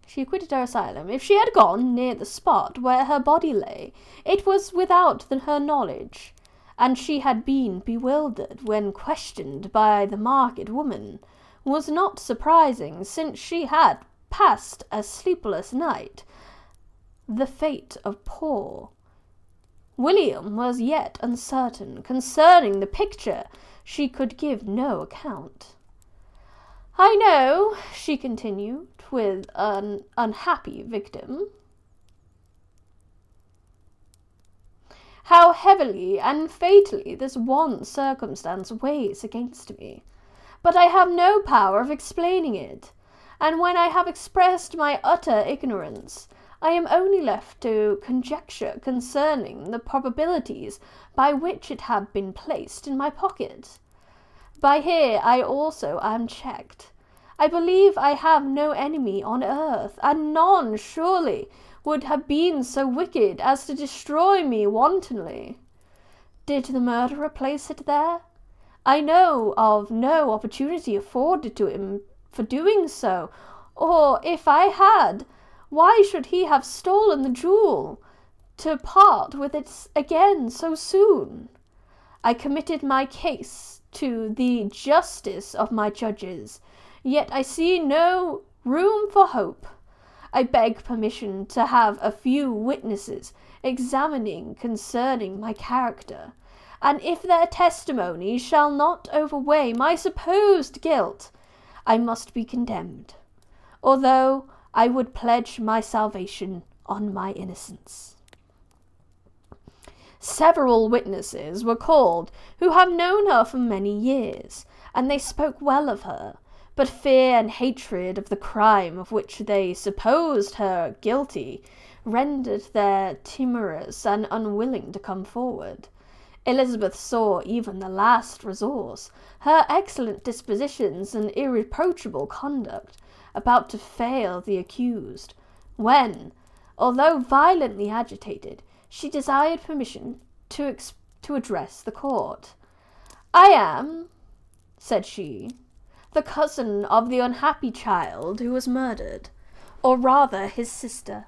She quitted her asylum. If she had gone near the spot where her body lay, it was without her knowledge, and she had been bewildered when questioned by the market woman, was not surprising, since she had passed a sleepless night. The fate of poor William was yet uncertain. Concerning the picture, she could give no account. I know, she continued, with an unhappy victim, how heavily and fatally this one circumstance weighs against me, but I have no power of explaining it, and when I have expressed my utter ignorance, I am only left to conjecture concerning the probabilities by which it had been placed in my pocket. By here I also am checked. I believe I have no enemy on earth, and none, surely, would have been so wicked as to destroy me wantonly. Did the murderer place it there? I know of no opportunity afforded to him for doing so, or if I had, why should he have stolen the jewel, to part with it again so soon? I committed my case to the justice of my judges, yet I see no room for hope. I beg permission to have a few witnesses examining concerning my character, and if their testimony shall not overweigh my supposed guilt, I must be condemned. although I would pledge my salvation on my innocence. Several witnesses were called who have known her for many years, and they spoke well of her, but fear and hatred of the crime of which they supposed her guilty rendered them timorous and unwilling to come forward. Elizabeth saw even the last resource, her excellent dispositions and irreproachable conduct, about to fail the accused, when, although violently agitated, she desired permission to address the court. "I am," said she, "the cousin of the unhappy child who was murdered, or rather his sister,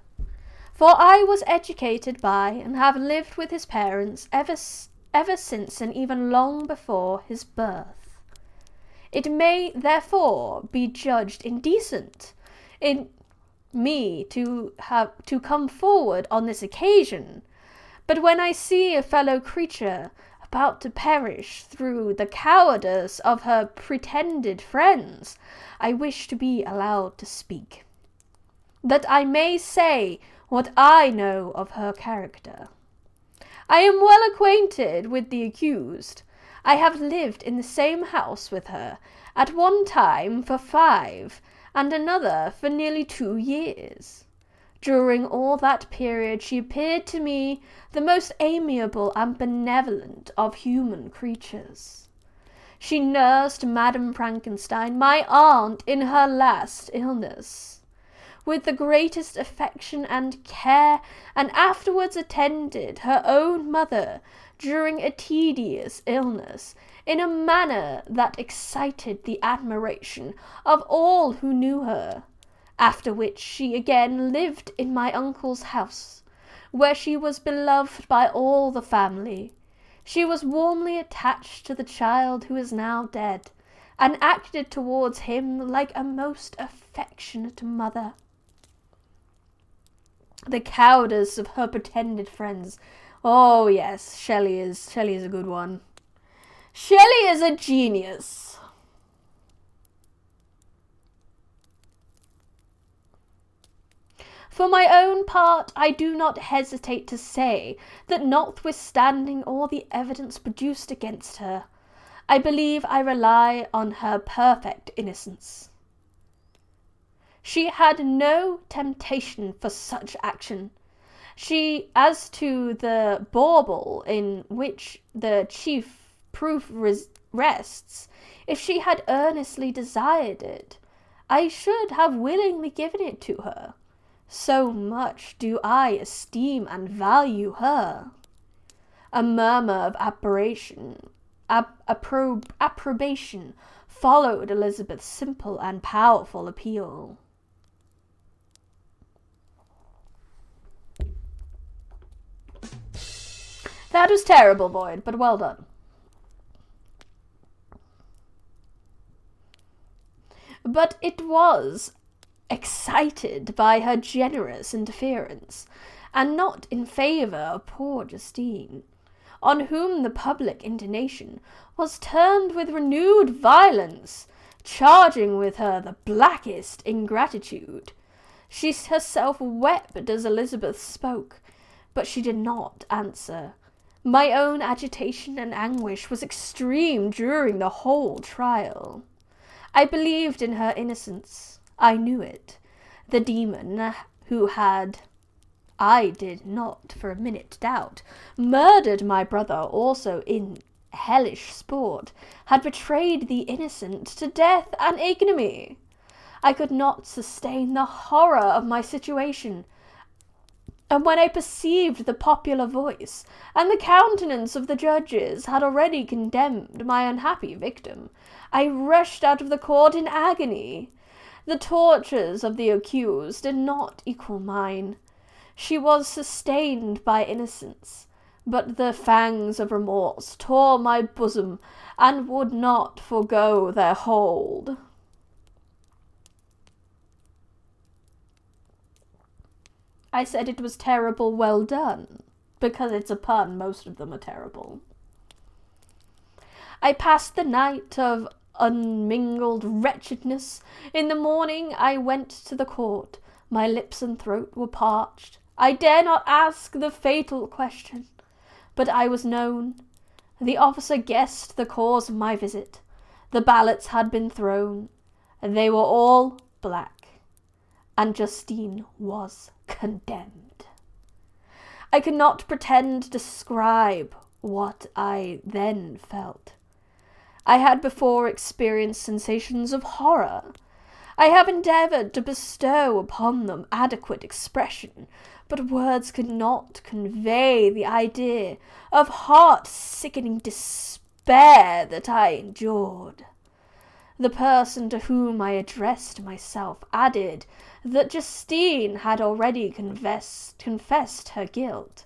for I was educated by and have lived with his parents ever since and even long before his birth. It may, therefore, be judged indecent in me to come forward on this occasion, but when I see a fellow creature about to perish through the cowardice of her pretended friends, I wish to be allowed to speak, that I may say what I know of her character. I am well acquainted with the accused. I have lived in the same house with her, at one time for 5, and another for nearly 2 years. During all that period she appeared to me the most amiable and benevolent of human creatures. She nursed Madame Frankenstein, my aunt, in her last illness, with the greatest affection and care, and afterwards attended her own mother during a tedious illness in a manner that excited the admiration of all who knew her, after which she again lived in my uncle's house, where she was beloved by all the family. She was warmly attached to the child who is now dead, and acted towards him like a most affectionate mother. The cowardice of her pretended friends. Oh yes, Shelley is a good one. Shelley is a genius. For my own part, I do not hesitate to say that notwithstanding all the evidence produced against her, I believe I rely on her perfect innocence. She had no temptation for such action. As to the bauble in which the chief proof rests, if she had earnestly desired it, I should have willingly given it to her. So much do I esteem and value her. A murmur of approbation followed Elizabeth's simple and powerful appeal. That was terrible, Boyd, but well done. But it was excited by her generous interference, and not in favour of poor Justine, on whom the public indignation was turned with renewed violence, charging with her the blackest ingratitude. She herself wept as Elizabeth spoke, but she did not answer. My own agitation and anguish was extreme during the whole trial. I believed in her innocence. I knew it. The demon who had, I did not for a minute doubt, murdered my brother also in hellish sport, had betrayed the innocent to death and ignominy. I could not sustain the horror of my situation, and when I perceived the popular voice and the countenance of the judges had already condemned my unhappy victim, I rushed out of the court in agony. The tortures of the accused did not equal mine. She was sustained by innocence, but the fangs of remorse tore my bosom and would not forego their hold. I said it was terrible, well done, because it's a pun, most of them are terrible. I passed the night of unmingled wretchedness. In the morning I went to the court. My lips and throat were parched. I dare not ask the fatal question, but I was known. The officer guessed the cause of my visit. The ballots had been thrown. They were all black, and Justine was condemned. I could not pretend to describe what I then felt. I had before experienced sensations of horror. I have endeavoured to bestow upon them adequate expression, but words could not convey the idea of heart-sickening despair that I endured. The person to whom I addressed myself added that Justine had already confessed her guilt.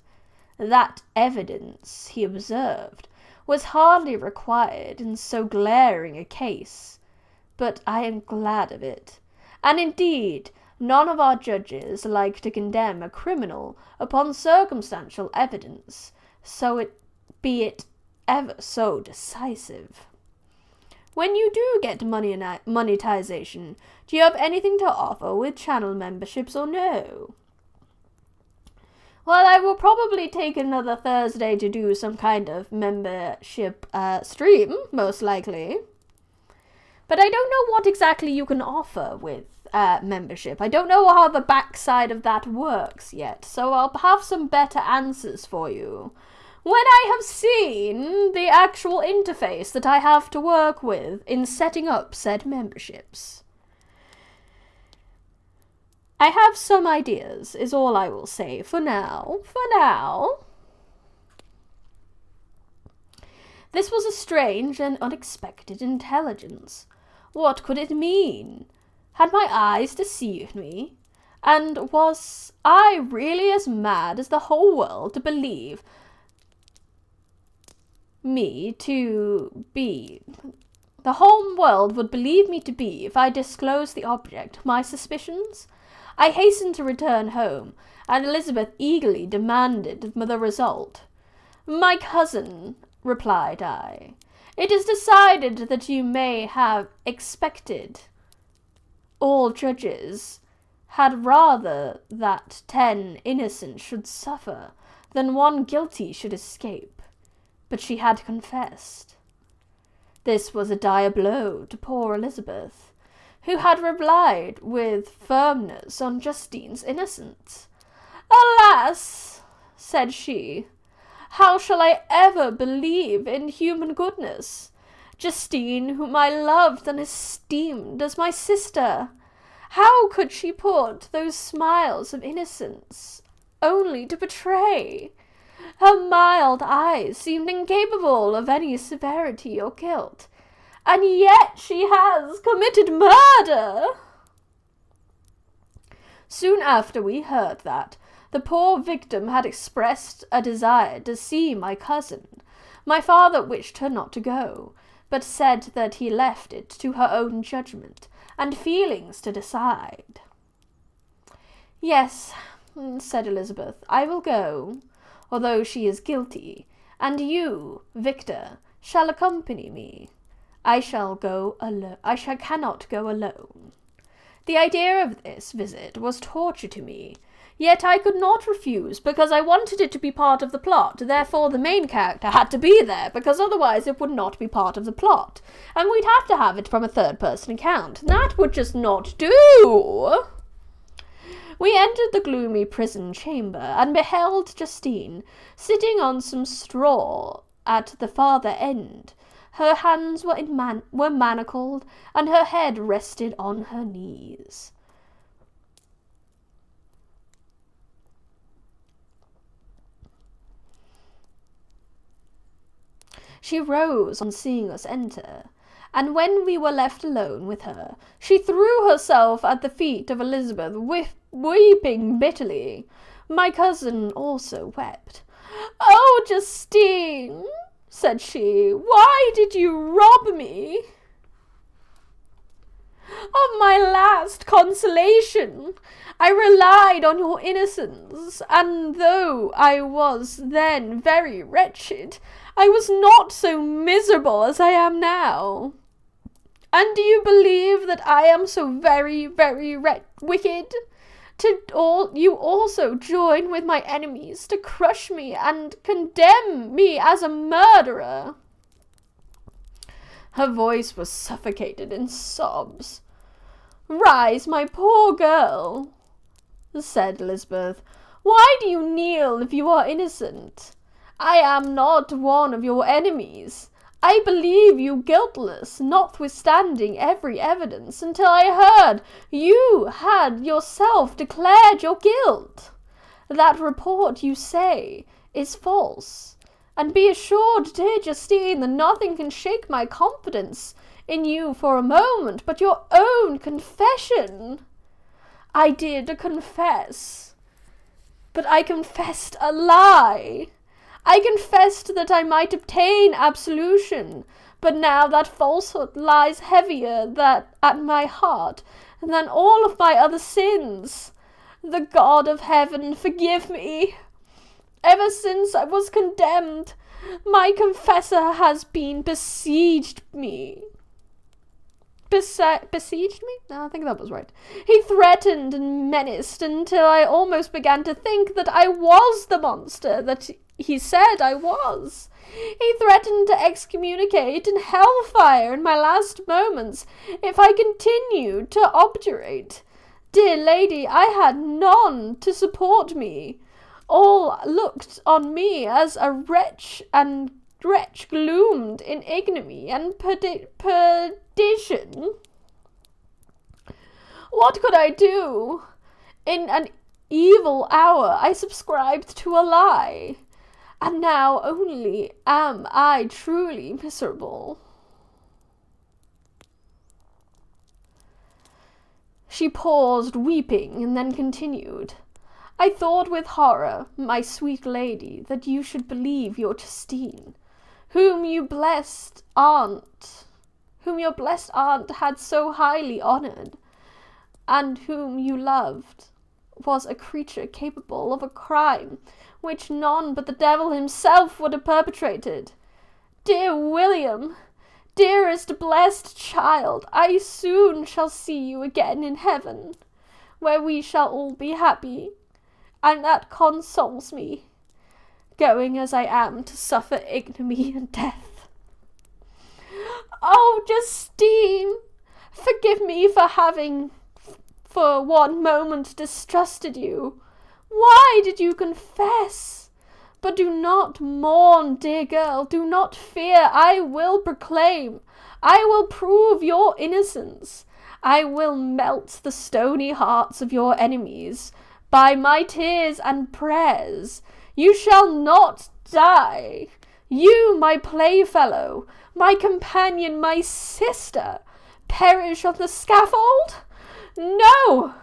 That evidence, he observed, was hardly required in so glaring a case, but I am glad of it, and indeed none of our judges like to condemn a criminal upon circumstantial evidence, be it ever so decisive. When you do get monetization, do you have anything to offer with channel memberships or no? Well, I will probably take another Thursday to do some kind of membership stream, most likely. But I don't know what exactly you can offer with membership. I don't know how the backside of that works yet, so I'll have some better answers for you when I have seen the actual interface that I have to work with in setting up said memberships. I have some ideas, is all I will say for now. This was a strange and unexpected intelligence. What could it mean? Had my eyes deceived me? And was I really as mad as the whole world to believe me to be? The whole world would believe me to be if I disclosed the object of my suspicions? I hastened to return home, and Elizabeth eagerly demanded the result. "My cousin," replied I, "it is decided that you may have expected. All judges had rather that 10 innocent should suffer than 1 guilty should escape. But she had confessed." This was a dire blow to poor Elizabeth, who had relied with firmness on Justine's innocence. "Alas," said she, "how shall I ever believe in human goodness? Justine, whom I loved and esteemed as my sister, how could she put those smiles of innocence only to betray? Her mild eyes seemed incapable of any severity or guilt, and yet she has committed murder." Soon after we heard that, the poor victim had expressed a desire to see my cousin. My father wished her not to go, but said that he left it to her own judgment and feelings to decide. "Yes," said Elizabeth, "I will go, although she is guilty, and you, Victor, shall accompany me. I cannot go alone." The idea of this visit was torture to me, yet I could not refuse because I wanted it to be part of the plot. Therefore the main character had to be there, because otherwise it would not be part of the plot, and we'd have to have it from a third-person account. That would just not do. We entered the gloomy prison chamber and beheld Justine sitting on some straw at the farther end. Her hands were manacled, and her head rested on her knees. She rose on seeing us enter, and when we were left alone with her, she threw herself at the feet of Elizabeth, weeping bitterly. My cousin also wept. "Oh, Justine," said she, "why did you rob me of my last consolation? I relied on your innocence, and though I was then very wretched, I was not so miserable as I am now. And do you believe that I am so very, very wicked? You also join with my enemies to crush me and condemn me as a murderer." Her voice was suffocated in sobs. "Rise, my poor girl," said Elizabeth. "Why do you kneel if you are innocent? I am not one of your enemies. I believe you guiltless, notwithstanding every evidence, until I heard you had yourself declared your guilt. That report, you say, is false. And be assured, dear Justine, that nothing can shake my confidence in you for a moment but your own confession. I did confess, but I confessed a lie. I confessed that I might obtain absolution, but now that falsehood lies heavier at my heart than all of my other sins. The God of heaven forgive me. Ever since I was condemned, my confessor has been besieged me. Besieged me? No, I think that was right. He threatened and menaced until I almost began to think that I was the monster that he said I was. He threatened to excommunicate in hellfire in my last moments if I continued to obdurate. Dear lady, I had none to support me. All looked on me as a wretch gloomed in ignominy and perdition. What could I do? In an evil hour I subscribed to a lie, and now only am I truly miserable." She paused, weeping, and then continued. "I thought with horror, my sweet lady, that you should believe your Justine, whom your blessed aunt had so highly honoured, and whom you loved, was a creature capable of a crime which none but the devil himself would have perpetrated. Dear William, dearest blessed child, I soon shall see you again in heaven, where we shall all be happy, and that consoles me, going as I am to suffer ignominy and death. Oh, Justine, forgive me for having for one moment distrusted you. Why did you confess? But do not mourn, dear girl, do not fear. I will proclaim, I will prove your innocence. I will melt the stony hearts of your enemies by my tears and prayers. You shall not die. You, my playfellow, my companion, my sister, perish on the scaffold? No!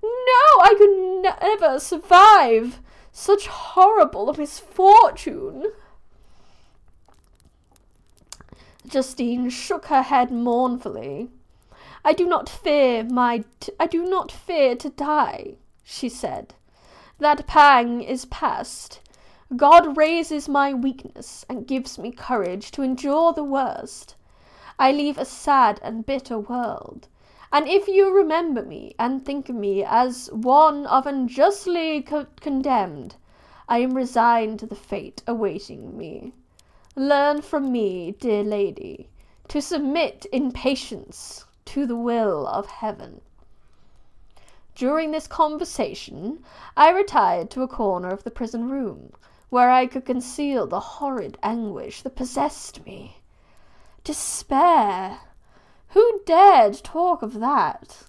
No, I could never survive such horrible misfortune." Justine shook her head mournfully. I do not fear to die," she said. "That pang is past. God raises my weakness and gives me courage to endure the worst. I leave a sad and bitter world, and if you remember me and think of me as one of unjustly condemned, I am resigned to the fate awaiting me. Learn from me, dear lady, to submit in patience to the will of heaven." During this conversation, I retired to a corner of the prison room, where I could conceal the horrid anguish that possessed me. Despair! Who dared talk of that?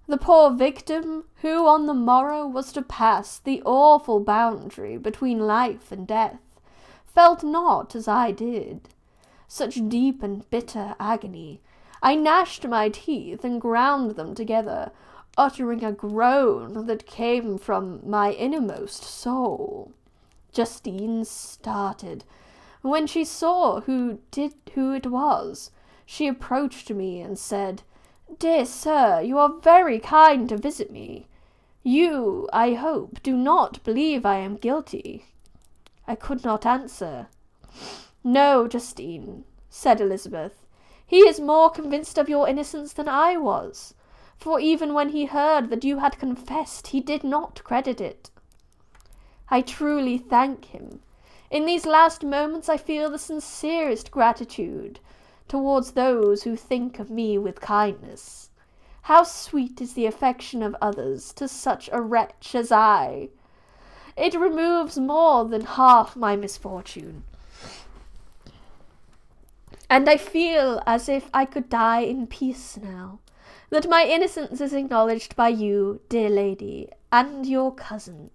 The poor victim, who on the morrow was to pass the awful boundary between life and death, felt not as I did. Such deep and bitter agony. I gnashed my teeth and ground them together, uttering a groan that came from my innermost soul. Justine started. When she saw who it was, she approached me and said, "Dear sir, you are very kind to visit me. You, I hope, do not believe I am guilty." I could not answer. "No, Justine," said Elizabeth. He is more convinced of your innocence than I was, for even when he heard that you had confessed, he did not credit it. I truly thank him. In these last moments I feel the sincerest gratitude towards those who think of me with kindness. How sweet is the affection of others to such a wretch as I! It removes more than half my misfortune. And I feel as if I could die in peace now, that my innocence is acknowledged by you, dear lady, and your cousin.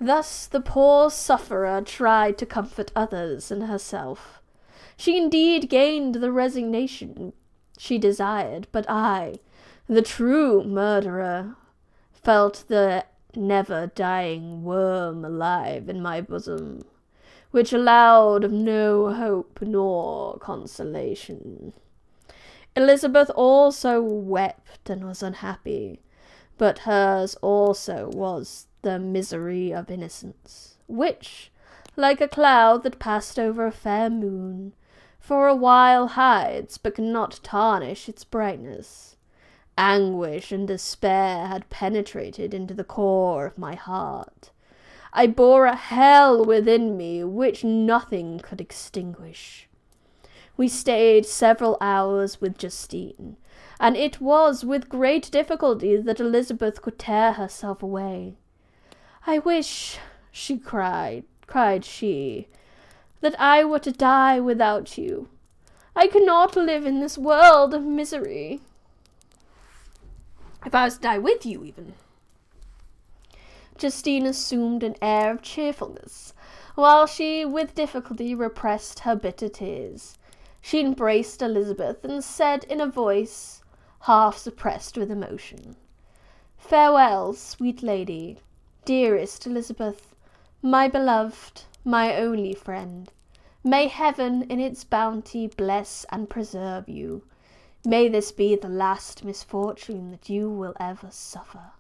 Thus the poor sufferer tried to comfort others and herself. She indeed gained the resignation she desired, but I, the true murderer, felt the never-dying worm alive in my bosom, which allowed of no hope nor consolation. Elizabeth also wept and was unhappy, but hers also was the misery of innocence, which, like a cloud that passed over a fair moon, for a while hides, but cannot tarnish its brightness. Anguish and despair had penetrated into the core of my heart. I bore a hell within me which nothing could extinguish. We stayed several hours with Justine, and it was with great difficulty that Elizabeth could tear herself away. I wish, she cried she, that I were to die without you. I cannot live in this world of misery. If I was to die with you, even. Justine assumed an air of cheerfulness, while she with difficulty repressed her bitter tears. She embraced Elizabeth and said in a voice half suppressed with emotion, "Farewell, sweet lady, dearest Elizabeth, my beloved, my only friend. May heaven in its bounty bless and preserve you. May this be the last misfortune that you will ever suffer.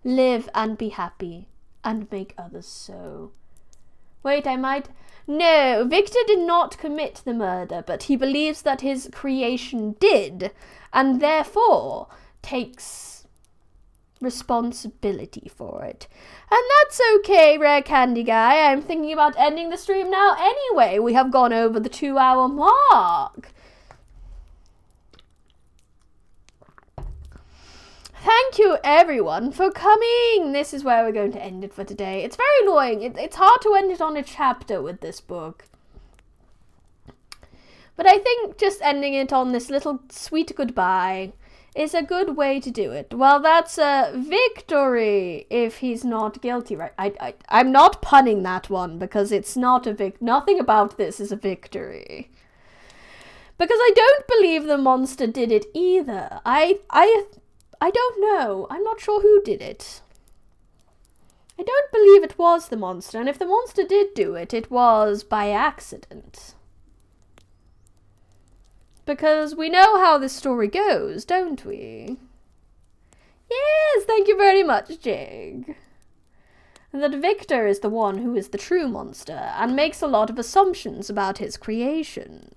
Live and be happy, and make others so." Wait, No, Victor did not commit the murder, but he believes that his creation did, and therefore takes responsibility for it. And that's okay, Rare Candy Guy. I'm thinking about ending the stream now anyway. We have gone over the 2-hour mark. Thank you, everyone, for coming. This is where we're going to end it for today. It's very annoying. It's hard to end it on a chapter with this book. But I think just ending it on this little sweet goodbye is a good way to do it. Well, that's a victory if he's not guilty, right? I'm not punning that one because it's not a nothing about this is a victory. Because I don't believe the monster did it either. I don't know. I'm not sure who did it. I don't believe it was the monster, and if the monster did do it, it was by accident. Because we know how this story goes, don't we? Yes, thank you very much, Jig. That Victor is the one who is the true monster, and makes a lot of assumptions about his creation.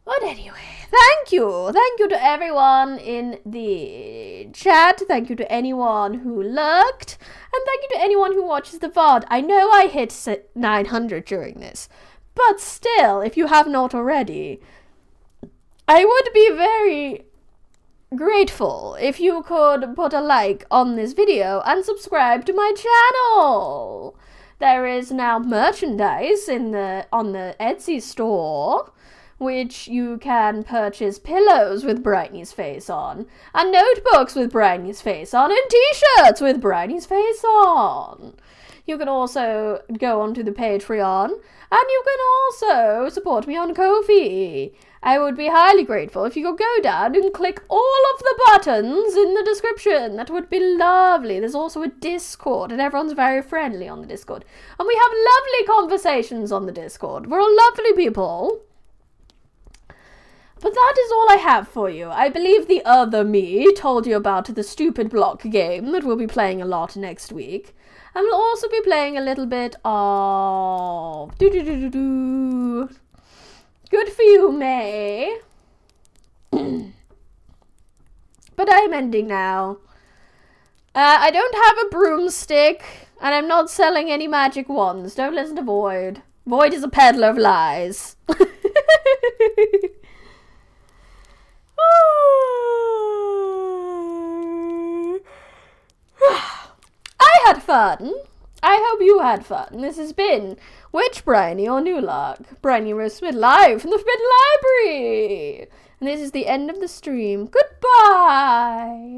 But anyway, thank you. Thank you to everyone in the chat. Thank you to anyone who lurked. And thank you to anyone who watches the VOD. I know I hit 900 during this. But still, if you have not already, I would be very grateful if you could put a like on this video and subscribe to my channel. There is now merchandise on the Etsy store, which you can purchase pillows with Britney's face on, and notebooks with Britney's face on, and t-shirts with Britney's face on. You can also go onto the Patreon, and you can also support me on Kofi. I would be highly grateful if you could go down and click all of the buttons in the description. That would be lovely. There's also a Discord, and everyone's very friendly on the Discord. And we have lovely conversations on the Discord. We're all lovely people. But that is all I have for you. I believe the other me told you about the stupid block game that we'll be playing a lot next week. And we'll also be playing a little bit of Good for you, May. But I'm ending now. I don't have a broomstick, and I'm not selling any magic wands. Don't listen to Void. Void is a peddler of lies. I had fun. I hope you had fun. This has been Witch Bryony or New Luck. Bryony Rose Smith live from the Forbidden Library. And this is the end of the stream. Goodbye.